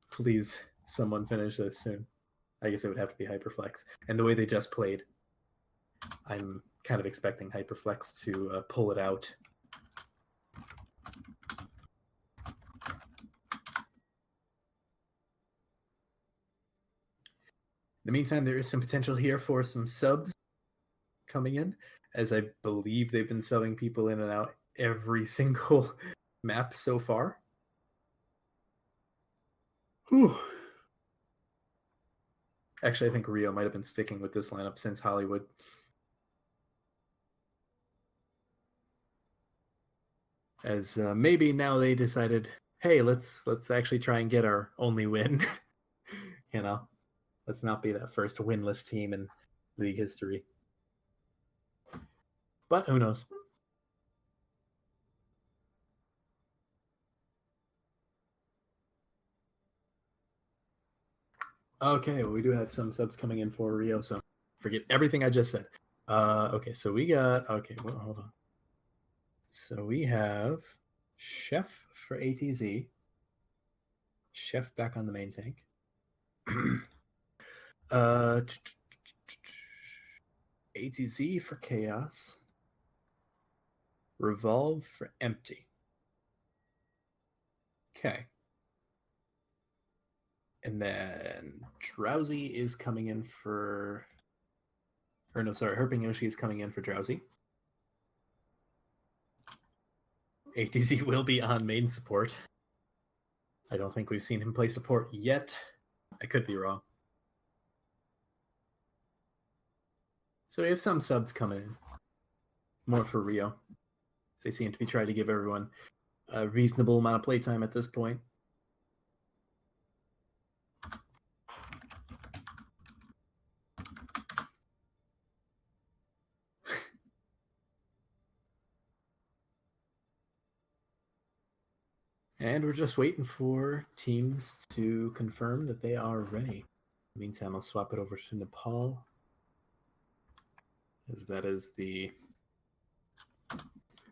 please, someone finish this soon. I guess it would have to be Hyperflex. And the way they just played, I'm kind of expecting Hyperflex to pull it out. the meantime, there is some potential here for some subs coming in, as I believe they've been subbing people in and out every single map so far. Whew. Actually, I think Rio might have been sticking with this lineup since Hollywood. As maybe now they decided, hey, let's actually try and get our only win. You know, let's not be that first winless team in league history. But who knows? Okay, well, we do have some subs coming in for Rio, so forget everything I just said. Okay, so we got... Okay, well, hold on. So we have Chef for ATZ. Chef back on the main tank. ATZ for Chaos. Revolve for Empty. Okay. And then Drowsy is coming in for... Or no, sorry, Herping Yoshi is coming in for Drowsy. ATZ will be on main support. I don't think we've seen him play support yet. I could be wrong. So we have some subs coming in. More for Rio. They seem to be trying to give everyone a reasonable amount of playtime at this point. And we're just waiting for teams to confirm that they are ready. In the meantime, I'll swap it over to Nepal, as that is the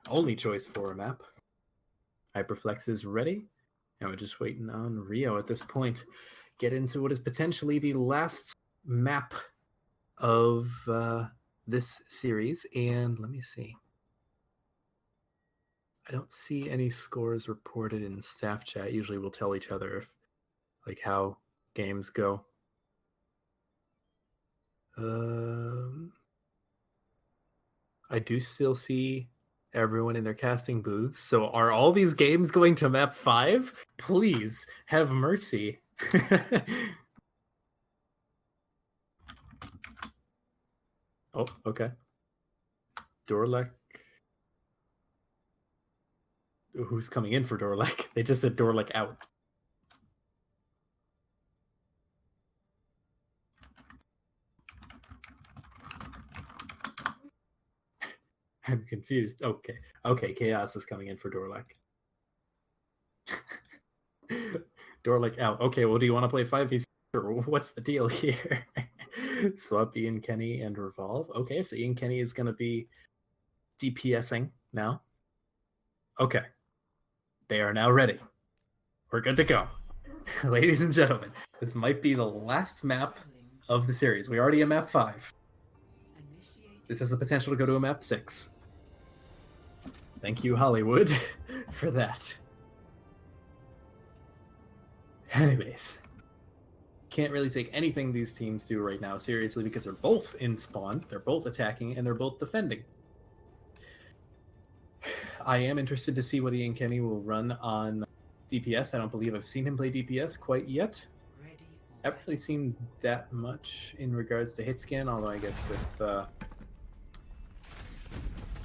only choice for a map. Hyperflex is ready, and we're just waiting on Rio at this point. Get into what is potentially the last map of this series, and let me see. I don't see any scores reported in staff chat. Usually we'll tell each other if, like, how games go. I do still see everyone in their casting booths. So are all these games going to map 5? Please have mercy. Oh, okay. Dorlek. Who's coming in for Dorlek? They just said Dorlek out. I'm confused. Okay, Chaos is coming in for Dorlek. Dorlek out. Okay, well, do you want to play 5v6 or what's the deal here? Swap Ian Kenny and Revolve. Okay, so Ian Kenny is going to be DPSing now. Okay. They are now ready. We're good to go. Ladies and gentlemen, this might be the last map of the series. We already at map 5. This has the potential to go to a map 6. Thank you, Hollywood, for that. Anyways, can't really take anything these teams do right now seriously because they're both in spawn, they're both attacking, and they're both defending. I am interested to see what Ian Kenny will run on DPS. I don't believe I've seen him play DPS quite yet. I haven't really seen that much in regards to hit scan, although I guess with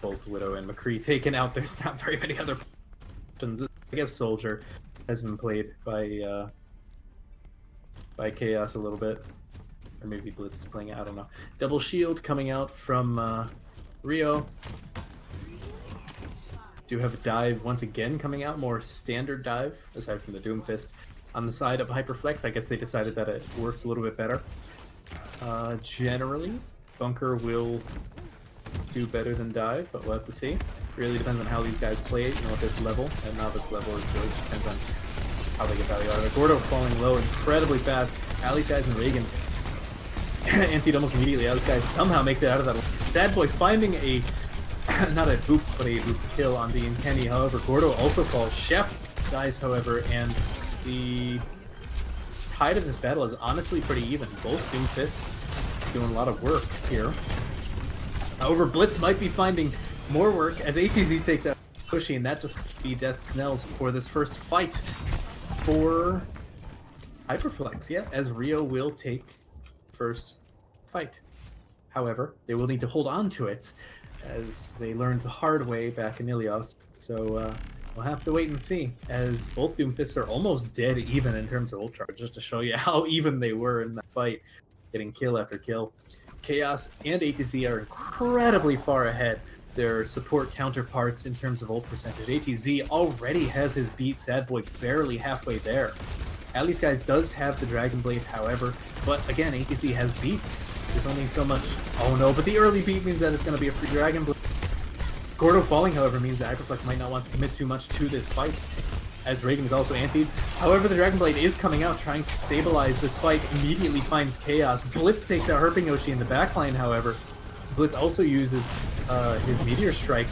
both Widow and McCree taken out, there's not very many other options. I guess Soldier has been played by Chaos a little bit. Or maybe Blitz is playing it, I don't know. Double Shield coming out from Rio. Do have a dive once again coming out, more standard dive, aside from the Doomfist. On the side of Hyperflex, I guess they decided that it worked a little bit better. Generally, Bunker will do better than dive, but we'll have to see. Really depends on how these guys play it, at this level. At novice level, it really just depends on how they get value out of it. Gordo falling low incredibly fast. Ali's guys and Reagan emptied almost immediately. Ali's guys somehow makes it out of that. Sad Boy finding a not a boop, but a boop kill on the Ian Kenny. However, Gordo also falls. Chef dies, however, and the tide of this battle is honestly pretty even. Both Doomfists doing a lot of work here. However, Blitz might be finding more work as ATZ takes out Pushy, and that just could be death knells for this first fight for Hyperflex. Yeah, as Rio will take first fight. However, they will need to hold on to it, as they learned the hard way back in Ilios. So we'll have to wait and see, as both Doomfists are almost dead even in terms of ult charge, just to show you how even they were in that fight, getting kill after kill. Chaos and ATZ are incredibly far ahead their support counterparts in terms of ult percentage. ATZ already has his beat, Sadboy barely halfway there. At least Guys does have the Dragon Blade, however, but again, ATZ has beat. There's only so much. Oh no, but the early beat means that it's going to be a free Dragon Blade. Gordo falling, however, means that Hyperflex might not want to commit too much to this fight, as Reagan is also antied. However, the Dragon Blade is coming out, trying to stabilize this fight, immediately finds Chaos. Blitz takes out Herping Yoshi in the backline, however. Blitz also uses his Meteor Strike.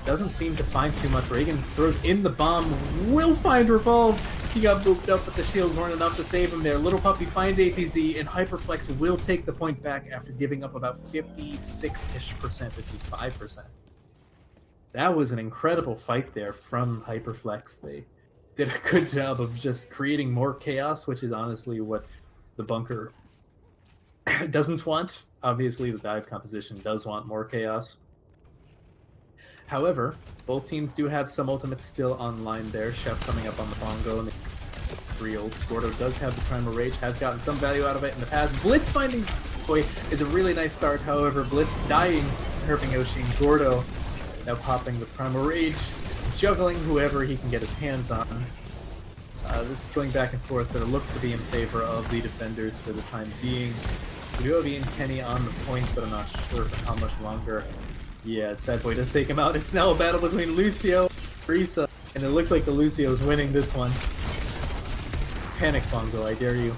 Doesn't seem to find too much. Reagan throws in the bomb, will find Revolve. He got booped up, but the shields weren't enough to save him there. Little Puppy finds ATZ, and Hyperflex will take the point back after giving up about 56-ish%, 55%. That was an incredible fight there from Hyperflex. They did a good job of just creating more chaos, which is honestly what the bunker doesn't want. Obviously, the dive composition does want more chaos. However, both teams do have some ultimates still online there. Chef coming up on the Bongo, and the 3 ults. Gordo does have the Primal Rage, has gotten some value out of it in the past. Blitz finding Boy is a really nice start, however, Blitz dying, Herping Yoshi, and Gordo now popping the Primal Rage, juggling whoever he can get his hands on. This is going back and forth, but it looks to be in favor of the defenders for the time being. We do have Ian Kenny on the points, but I'm not sure for how much longer. Yeah, Sadboy does take him out. It's now a battle between Lucio and Risa, and it looks like the Lucio is winning this one. Panic Bongo, I dare you.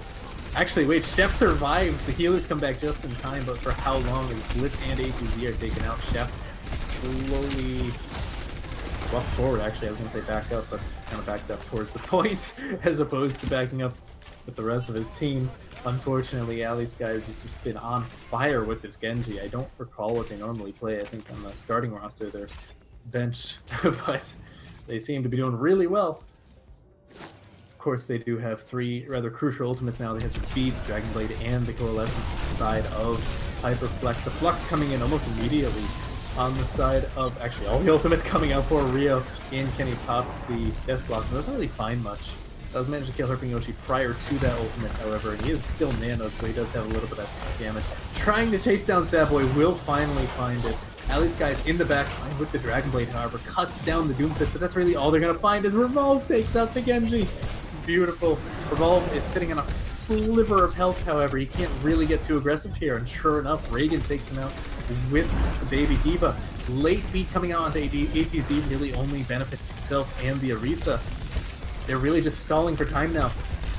Actually, wait, Chef survives. The healers come back just in time, but for how long? As Blitz and ATZ are taken out, Chef slowly walks forward. Actually, I was going to say back up, but kind of backed up towards the point, as opposed to backing up with the rest of his team. Unfortunately, Ali's guys have just been on fire with this Genji. I don't recall what they normally play. I think on the starting roster they're bench, but they seem to be doing really well. Of course, they do have 3 rather crucial ultimates now. They have the Beat, Dragon Blade, and the Coalescence side of Hyperflex. The Flux coming in almost immediately on the side of, actually, all the ultimates coming out for Rio. And Kenny pops the Death Blossom. Doesn't really find much. Does manage to kill Herping Yoshi prior to that ultimate, however, and he is still nanoed, so he does have a little bit of damage. Trying to chase down Sadboy, will finally find it. Ali's guys in the back line with the Dragon Blade, however, cuts down the Doomfist, but that's really all they're going to find as Revolve takes out the Genji. Beautiful. Revolve is sitting on a sliver of health, however, he can't really get too aggressive here, and sure enough, Reagan takes him out with the Baby Diva. Late beat coming out onto ATZ really only benefits himself and the Orisa. They're really just stalling for time now.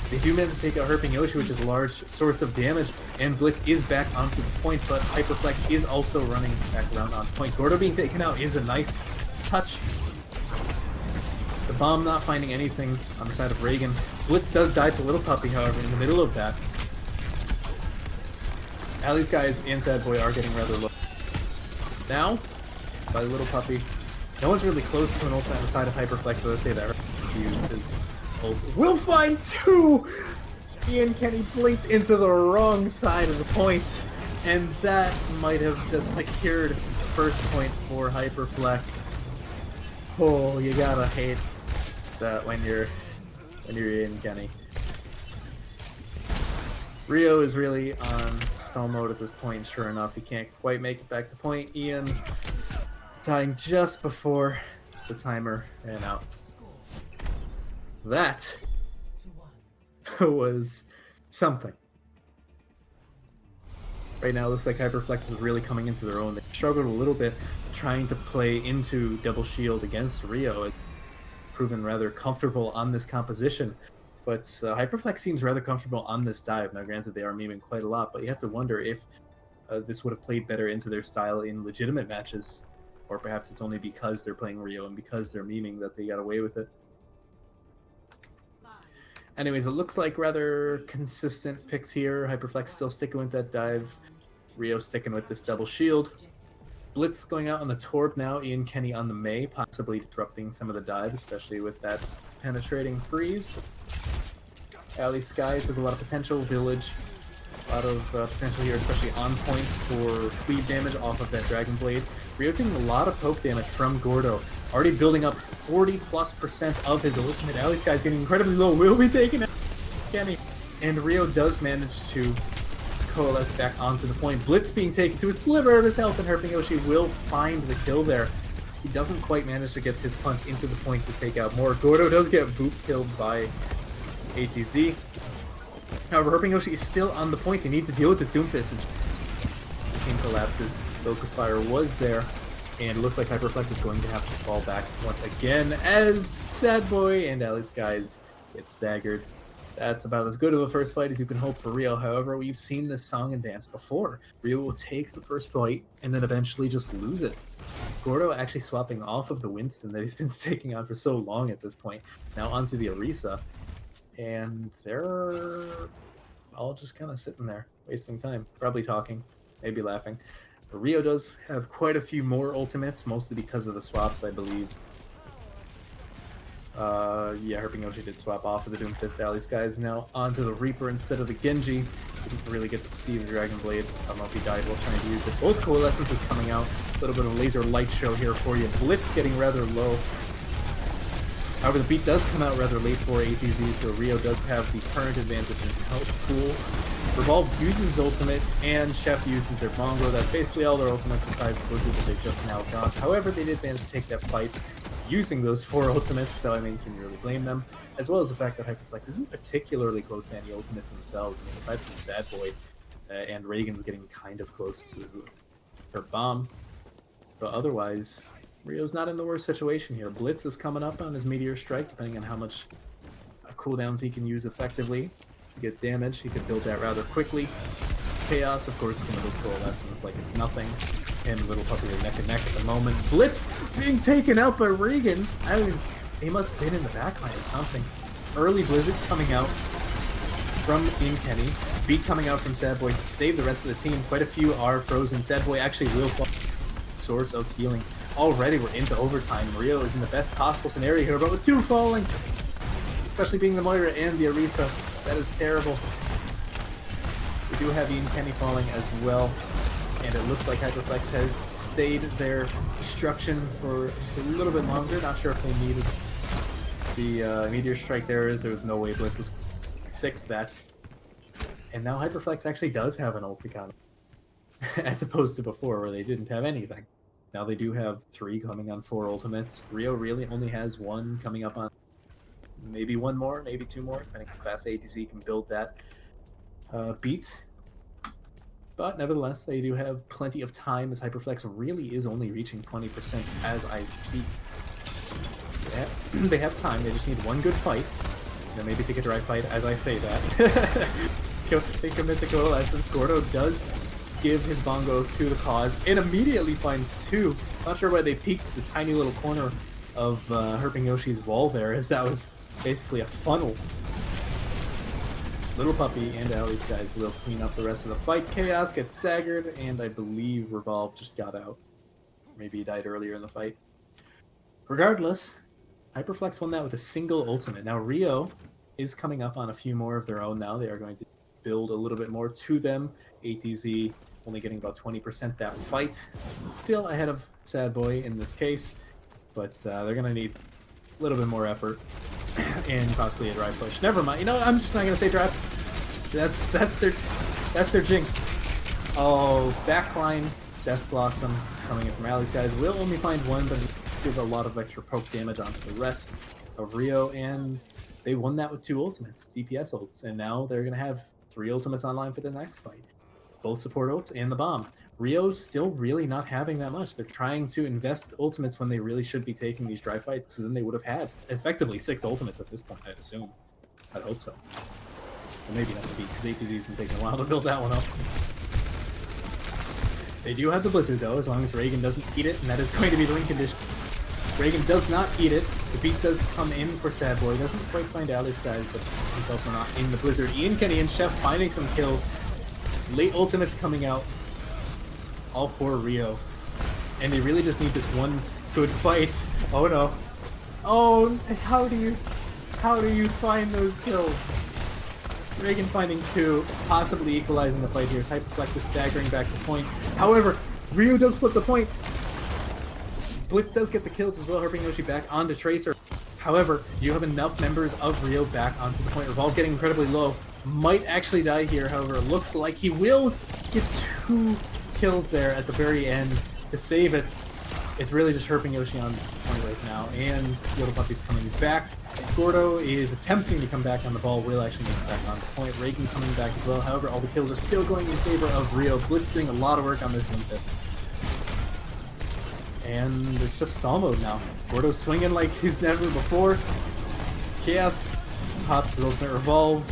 They do manage to take out Herping Yoshi, which is a large source of damage, and Blitz is back onto the point, but Hyperflex is also running back around on point. Gordo being taken out is a nice touch. The bomb not finding anything on the side of Reagan. Blitz does die to Little Puppy, however, in the middle of that. Ali's guys and Sadboy are getting rather low. Now, by Little Puppy, no one's really close to an ultimate on the side of Hyperflex, so let's say that his ults will find 2! Ian Kenny blinked into the wrong side of the point, and that might have just secured the first point for Hyperflex. Oh, you gotta hate that when you're Ian Kenny. Rio is really on stall mode at this point, sure enough. He can't quite make it back to point. Ian dying just before the timer ran out. That was something. Right now it looks like Hyperflex is really coming into their own. They struggled a little bit trying to play into double shield against Rio. It's proven rather comfortable on this composition, but Hyperflex seems rather comfortable on this dive. Now granted they are memeing quite a lot, but you have to wonder if this would have played better into their style in legitimate matches, or perhaps it's only because they're playing Rio and because they're memeing that they got away with it. Anyways, it looks like rather consistent picks here. Hyperflex still sticking with that dive. Rio sticking with this double shield. Blitz going out on the Torb now. Ian Kenny on the Mei, possibly disrupting some of the dive, especially with that penetrating freeze. Alley Skies has a lot of potential. Village, a lot of potential here, especially on points for cleave damage off of that Dragon Blade. Rio taking a lot of poke damage from Gordo. Already building up 40+% of his ultimate. Alley Skies getting incredibly low. Will be taken out Kenny. And Rio does manage to coalesce back onto the point. Blitz being taken to a sliver of his health, and Herping Yoshi will find the kill there. He doesn't quite manage to get his punch into the point to take out more. Gordo does get boop killed by ATZ. However, Herping Yoshi is still on the point. They need to deal with this Doomfist. The team collapses. Focus Fire was there, and it looks like Hyperflex is going to have to fall back once again as Sad Boy and Alley Skies get staggered. That's about as good of a first fight as you can hope for Rio. However, we've seen this song and dance before. Rio will take the first fight and then eventually just lose it. Gordo actually swapping off of the Winston that he's been staking on for so long at this point. Now onto the Orisa. And they're all just kind of sitting there, wasting time. Probably talking, maybe laughing. But Rio does have quite a few more ultimates, mostly because of the swaps, I believe. Yeah, Herping Yoshi did swap off of the Doomfist. Alley Skies now onto the Reaper instead of the Genji. Didn't really get to see the Dragon Blade. I don't know if he died while trying to use it. Both Coalescences coming out. A little bit of laser light show here for you. Blitz getting rather low. However, the beat does come out rather late for ATZ, so Rio does have the current advantage in health pool. Revolve uses his ultimate, and Chef uses their Bongo. That's basically all their ultimates besides the Blizzard that they just now got. However, they did manage to take that fight using those 4 ultimates, so I mean, can you really blame them? As well as the fact that Hyperflex isn't particularly close to any ultimates themselves. I mean, aside from Sad Boy and Reagan getting kind of close to her bomb. But otherwise, Rio's not in the worst situation here. Blitz is coming up on his Meteor Strike, depending on how much cooldowns he can use effectively to get damage. He could build that rather quickly. Chaos, of course, is going to go Coalescence like it's nothing. And Little Puppy are neck and neck at the moment. Blitz being taken out by Reagan. He must have been in the backline or something. Early Blizzard coming out from Ian Kenny. Beat coming out from Sad Boy to save the rest of the team. Quite a few are frozen. Sad Boy actually will fall. Source of healing. Already we're into overtime. Rio is in the best possible scenario here, but with 2 falling. Especially being the Moira and the Orisa. That is terrible. We do have Ian Kenny falling as well. And it looks like Hyperflex has stayed their destruction for just a little bit longer. Not sure if they needed the Meteor Strike there was no way Blitz was 6 that. And now Hyperflex actually does have an ult economy. As opposed to before where they didn't have anything. Now they do have 3 coming on 4 ultimates. Rio really only has 1 coming up on maybe 1 more, maybe 2 more, depending on how fast ATZ can build that beat. But nevertheless, they do have plenty of time as Hyperflex really is only reaching 20% as I speak. They have time, they just need 1 good fight. And then maybe take a dry fight as I say that. They commit the Coalescence. Gordo does give his Bongo to the cause and immediately finds 2. Not sure why they peeked the tiny little corner of Herping Yoshi's wall there, as that was basically a funnel. Little Puppy and Alley Skies will clean up the rest of the fight. Chaos gets staggered, and I believe Revolve just got out. Maybe he died earlier in the fight. Regardless, Hyperflex won that with a single ultimate. Now Rio is coming up on a few more of their own now. They are going to build a little bit more to them. ATZ only getting about 20% that fight. Still ahead of Sad Boy in this case, but they're going to need a little bit more effort. And possibly a dry push. Never mind. You know, I'm just not gonna say dry. That's their jinx. Oh, backline Death Blossom coming in from Alley Skies will only find 1, but give a lot of extra poke damage onto the rest of Rio, and they won that with 2 ultimates, DPS ults, and now they're gonna have 3 ultimates online for the next fight. Both support ults and the bomb. Rio's still really not having that much. They're trying to invest ultimates when they really should be taking these dry fights, because then they would have had effectively 6 ultimates at this point, I'd assume. I'd hope so. Or maybe not to beat, because APZ's been taking a while to build that one up. They do have the Blizzard though, as long as Reagan doesn't eat it, and that is going to be the win condition. Reagan does not eat it. The beat does come in for Sad Boy. Doesn't quite find Alice guys, but he's also not in the blizzard. Ian, Kenny, and Chef finding some kills. Late ultimates coming out. All for Rio. And they really just need this one good fight. Oh no. Oh, how do you find those kills? Reagan finding 2, possibly equalizing the fight here. Hyperflex is staggering back the point. However, Rio does flip the point. Blitz does get the kills as well, helping Yoshi back onto Tracer. However, you have enough members of Rio back onto the point. Revolve getting incredibly low. Might actually die here, however, it looks like he will get 2 kills there at the very end to save it. It's really just herping Yoshi on the point right now, and Little Puppy's coming back. Gordo is attempting to come back on the ball. Will actually make it back on the point. Reagan coming back as well. However, all the kills are still going in favor of Rio. Blitz doing a lot of work on this Novice. And it's just stall mode now. Gordo swinging like he's never before. Chaos pops his ultimate revolve.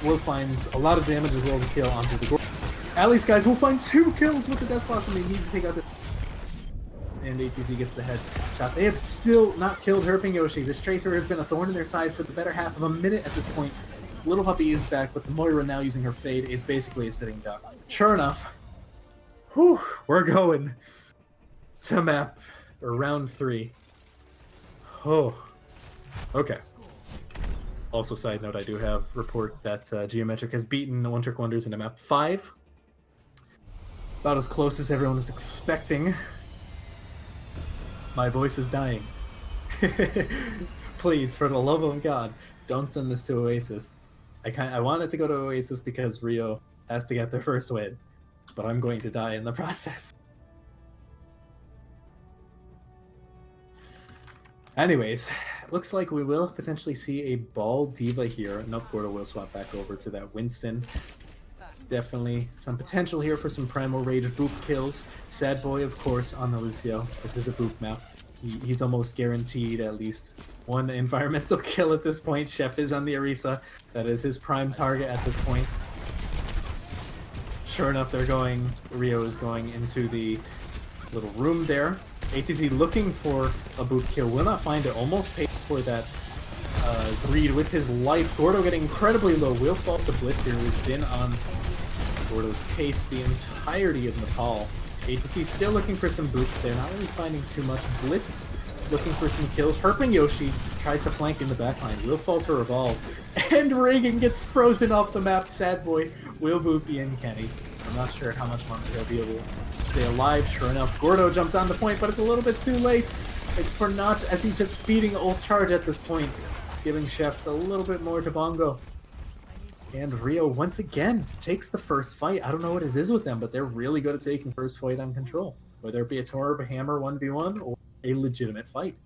Will finds a lot of damage as well to kill onto the Gordo. Alice guys will find 2 kills with the Death Blossom. They need to take out the... And ATC gets the head shot. They have still not killed Herping Yoshi. This Tracer has been a thorn in their side for the better half of a minute at this point. Little Puppy is back, but the Moira now using her Fade is basically a sitting duck. Sure enough, whew, we're going to map or round 3. Oh, okay. Also, side note, I do have report that Geometric has beaten One Trick Wonders into map 5. About as close as everyone is expecting. My voice is dying. Please, for the love of God, don't send this to Oasis. I want it to go to Oasis because Rio has to get their first win, but I'm going to die in the process. Anyways, looks like we will potentially see a Ball Diva here. Nope, Gordo will swap back over to that Winston. Definitely some potential here for some Primal Rage boop kills. Sad Boy, of course, on the Lucio. This is a boop map. He's almost guaranteed at least 1 environmental kill at this point. Chef is on the Orisa. That is his prime target at this point. Sure enough, Rio is going into the little room there. ATC looking for a boop kill. Will not find it. Almost paid for that greed with his life. Gordo getting incredibly low. Will fall to Blitz here, who's been on Gordo's case the entirety of Nepal. ATC still looking for some boops there, not really finding too much. Blitz looking for some kills. Herping Yoshi tries to flank in the backline. Will fall to Revolve. And Reagan gets frozen off the map. Sad Boy will boop Ian Kenny. I'm not sure how much longer he'll be able to stay alive. Sure enough, Gordo jumps on the point, but it's a little bit too late. It's for Notch as he's just feeding ult charge at this point, giving Chef a little bit more to Bongo. And Rio, once again, takes the first fight. I don't know what it is with them, but they're really good at taking first fight on control. Whether it be a Torb Hammer 1v1 or a legitimate fight.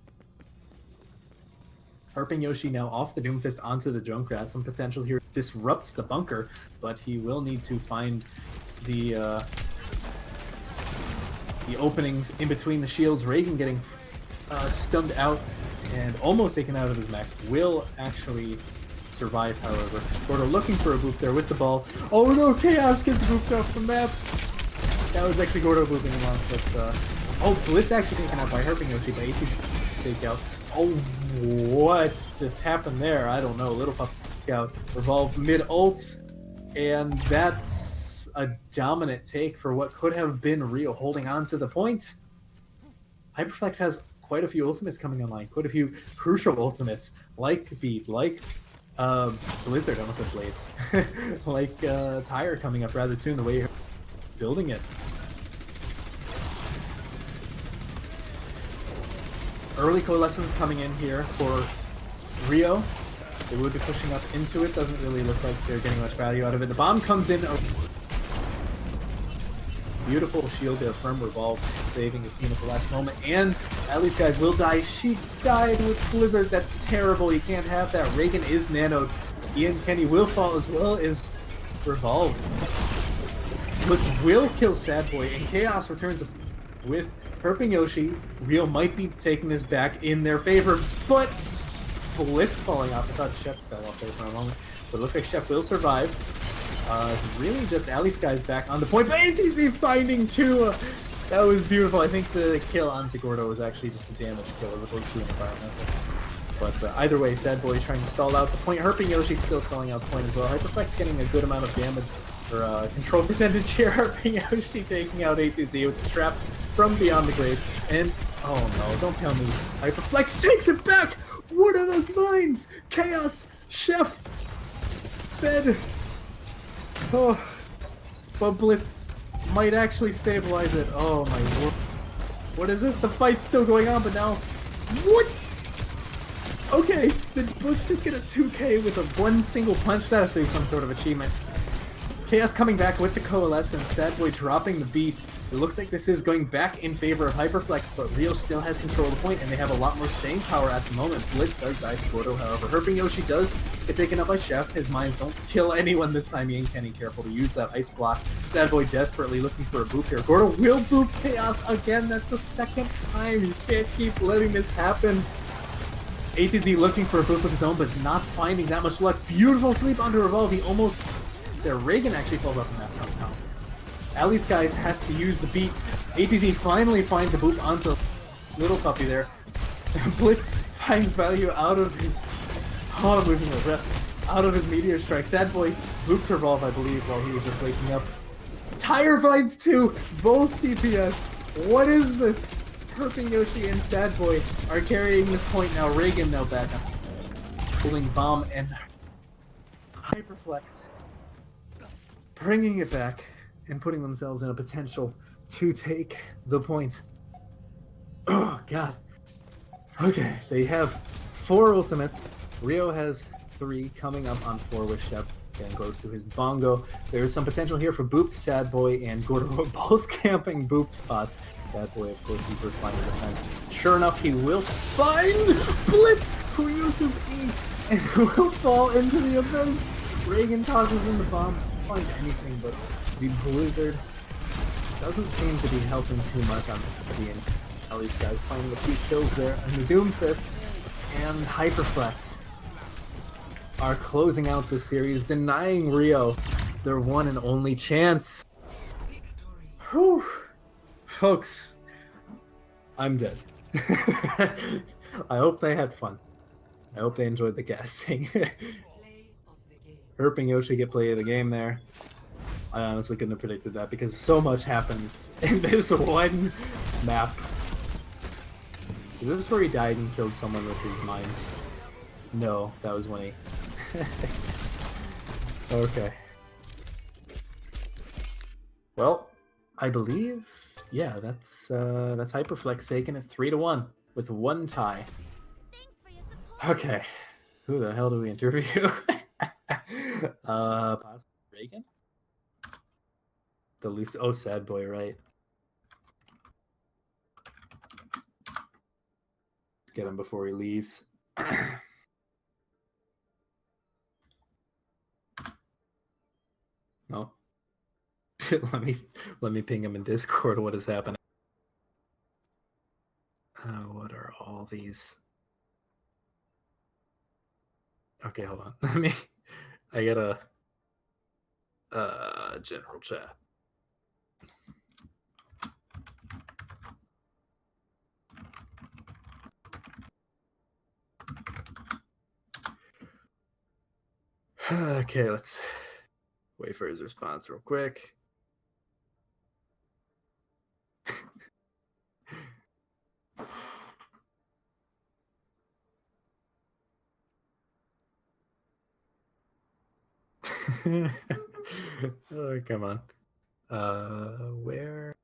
Herping Yoshi now off the Doomfist onto the Junkrat. Some potential here disrupts the bunker, but he will need to find the openings in between the shields. Reagan getting stunned out and almost taken out of his mech. Will actually survive, however. Gordo looking for a boop there with the ball. Oh no, Chaos gets booped off the map. That was actually Gordo booping him off, but oh, Blitz actually taken out by Herping Yoshi, by AT's takeout. Oh, what just happened there? I don't know. Little Pup out. Revolve mid-ult, and that's a dominant take for what could have been Rio holding on to the point. Hyperflex has quite a few ultimates coming online, quite a few crucial ultimates, like Beat, like Blizzard, I almost said Blade, like Tire coming up rather soon, the way you're building it. Early Coalescence coming in here for Rio. They would be pushing up into it, doesn't really look like they're getting much value out of it. The bomb comes in. Beautiful shield there from Revolve, saving his team at the last moment. And at least guys will die. She died with Blizzard. That's terrible. You can't have that. Reagan is nanoed. Ian Kenny will fall as well as Revolve. Which will kill Sad Boy. And Chaos returns with Herping Yoshi. Rio might be taking this back in their favor, but Blitz falling off. I thought Chef fell off there for a moment. But it looks like Chef will survive. It's really just Alice guys back on the point, but ATC finding 2 That was beautiful. I think the kill on Gordo was actually just a damage kill as opposed to an environmental. But either way, Sad Boy trying to stall out the point. Herping Yoshi's still stalling out the point as well. Hyperflex getting a good amount of damage or control percentage here. Herping Yoshi taking out A2Z with the trap from beyond the grave. And, oh no, don't tell me. Hyperflex takes it back! What are those mines? Chaos! Chef! Fed! Oh, but Blitz might actually stabilize it. Oh my lord. What is this? The fight's still going on, but now... What? Okay, did Blitz just get a 2K with a one single punch? That is some sort of achievement. Chaos coming back with the Coalescence. Sad Boy dropping the beat. It looks like this is going back in favor of Hyperflex, but Rio still has control of the point, and they have a lot more staying power at the moment. Blitz does die to Gordo, however. Herping Yoshi does get taken up by Chef. His mines don't kill anyone this time. Ian Kenny careful to use that ice block. Sad Boy desperately looking for a boop here. Gordo will boop Chaos again. That's the second time. You can't keep letting this happen. A2Z looking for a boop of his own, but not finding that much luck. Beautiful sleep onto Revolve. He almost... There, Reagan actually falls off the map somehow. Ali's guys has to use the beat. A2Z finally finds a boop onto Little Puppy there. Blitz finds value out of his... Oh, I'm losing my breath. Out of his Meteor Strike. Sad Boy boops Revolve, I believe, while he was just waking up. Tire finds two! Both DPS. What is this? Herping Yoshi and Sad Boy are carrying this point now. Reagan now back up. Holding Bomb and Hyperflex. Bringing it back and putting themselves in a potential to take the point. Oh, God. Okay, they have 4 ultimates. Rio has 3 coming up on 4 with Chef. And goes to his bongo. There's some potential here for Boop, Sad Boy, and Gordo both camping Boop spots. Sad Boy, of course, he first line of defense. Sure enough, he will find Blitz, who uses E, and will fall into the abyss. Reagan tosses in the bomb. Find anything, but the Blizzard doesn't seem to be helping too much on the At least guys finding a few kills there. And the Doomfist and Hyperflex are closing out the series, denying Rio their one and only chance. Whew. Folks, I'm dead. I hope they had fun. I hope they enjoyed the gassing. Herping Yoshi get play of the game there. I honestly couldn't have predicted that because so much happened in this one map. Is this where he died and killed someone with his mines? No, that was when he... Okay. Well, I believe... Yeah, that's Hyperflex taking it 3-1 with 1 tie. Okay. Who the hell do we interview? Possibly Reagan? The loose... Oh, Sad Boy, right. Let's get him before he leaves. No. let me ping him in Discord. What is happening? What are all these? Okay, hold on. I gotta general chat. Okay, let's wait for his response real quick. Oh, come on. Where?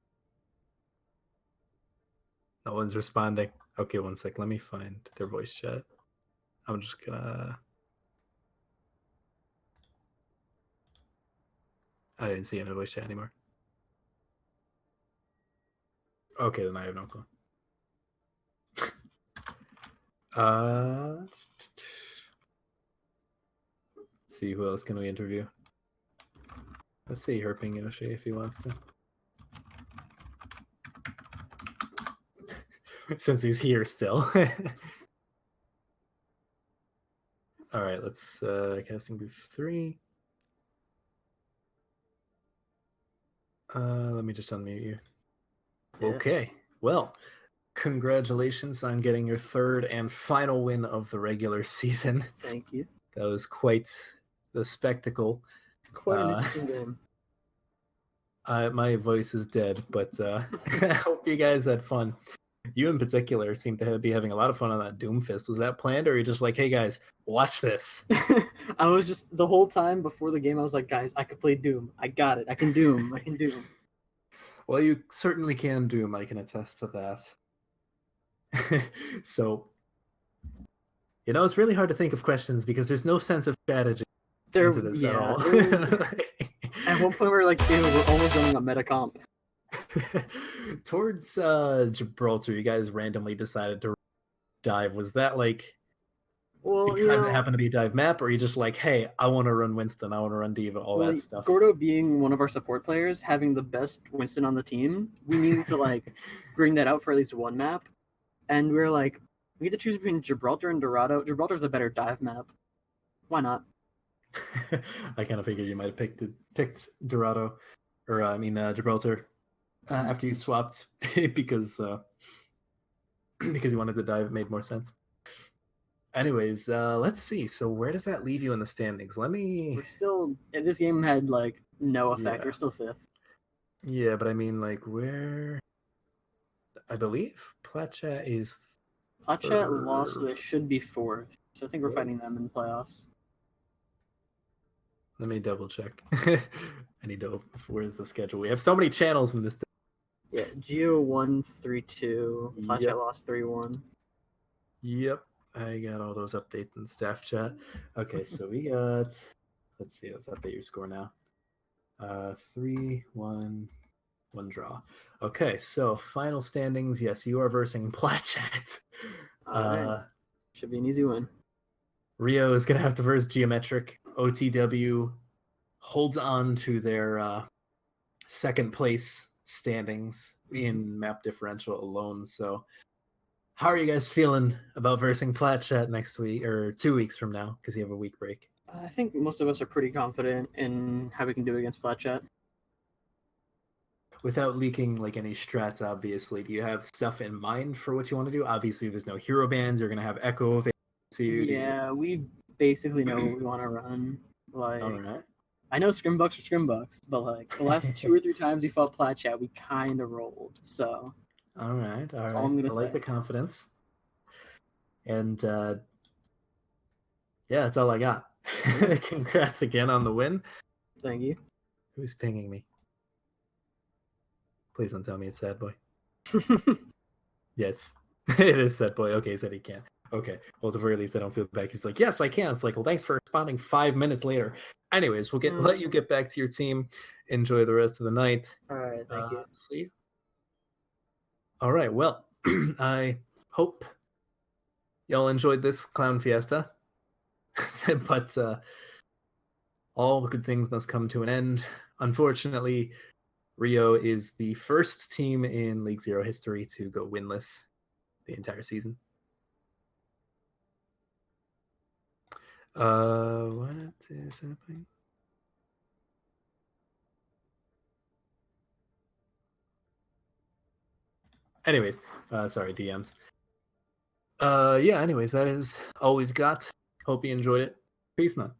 No one's responding. Okay, one sec. Let me find their voice chat. I'm just gonna... I didn't see any voice chat anymore. Okay, then I have no clue. Let's see, who else can we interview? Let's see Herping Yoshi if he wants to. Since he's here still. Alright, let's casting booth 3. Let me just unmute you. Yeah. Okay, well, congratulations on getting your third and final win of the regular season. Thank you. That was quite the spectacle. Quite an interesting game. My voice is dead, but I hope you guys had fun. You in particular seem to be having a lot of fun on that Doomfist. Was that planned, or are you just like, hey guys, watch this? I was just, the whole time before the game, I was like, guys, I could play Doom. I got it. I can Doom. I can Doom. Well, you certainly can Doom. I can attest to that. So, it's really hard to think of questions because there's no sense of strategy into this at all. At one point, we were like, ew, we're almost running a meta comp. Towards Gibraltar, you guys randomly decided to dive. Was that like, well, because it happened to be a dive map, or you just like, hey, I want to run Winston, I want to run D.Va, all that stuff? Gordo being one of our support players, having the best Winston on the team, we needed to like bring that out for at least one map. And we were like, we had to choose between Gibraltar and Dorado. Gibraltar's a better dive map. Why not? I kind of figured you might have picked Dorado, or Gibraltar, after you swapped because you wanted to dive. It made more sense. Anyways, let's see. So where does that leave you in the standings? We're still, this game had like no effect. Yeah. We're still 5th. Yeah, but I mean, like, where? I believe Platchat is. Platchat lost, so they should be 4th. So I think we're fighting them in the playoffs. Let me double check. I need to. Where's the schedule? We have so many channels in this. Yeah, Geo 1-3-2. Platchat lost 3-1. Yep, I got all those updates in staff chat. Okay, so we got. Let's see. Let's update your score now. 3-1, 1 draw. Okay, so final standings. Yes, you are versing Platchat. Right. Should be an easy win. Rio is going to have to verse Geometric. OTW holds on to their second place standings in map differential alone. So, how are you guys feeling about versing Platchat next week or 2 weeks from now? Because you have a week break. I think most of us are pretty confident in how we can do against Platchat. Without leaking like any strats, obviously, do you have stuff in mind for what you want to do? Obviously, there's no hero bans. You're going to have Echo. Yeah, we basically know what we want to run. Like, all right. I know Scrimbucks are Scrimbucks, but like the last 2 or 3 times we fought Platchat, we kind of rolled. So, all right. That's all I'm gonna say. Like the confidence. And yeah, that's all I got. Congrats again on the win. Thank you. Who's pinging me? Please don't tell me it's Sad Boy. Yes, it is Sad Boy. Okay, he said he can. Okay, well, at the very least, I don't feel bad. He's like, yes, I can. It's like, well, thanks for responding 5 minutes later. Anyways, we'll let you get back to your team. Enjoy the rest of the night. All right, thank you. See you. All right, well, I hope y'all enjoyed this clown fiesta. But all good things must come to an end. Unfortunately, Rio is the first team in League Zero history to go winless the entire season. What is happening? Anyways, sorry, DMs. Yeah, anyways, that is all we've got. Hope you enjoyed it. Peace now.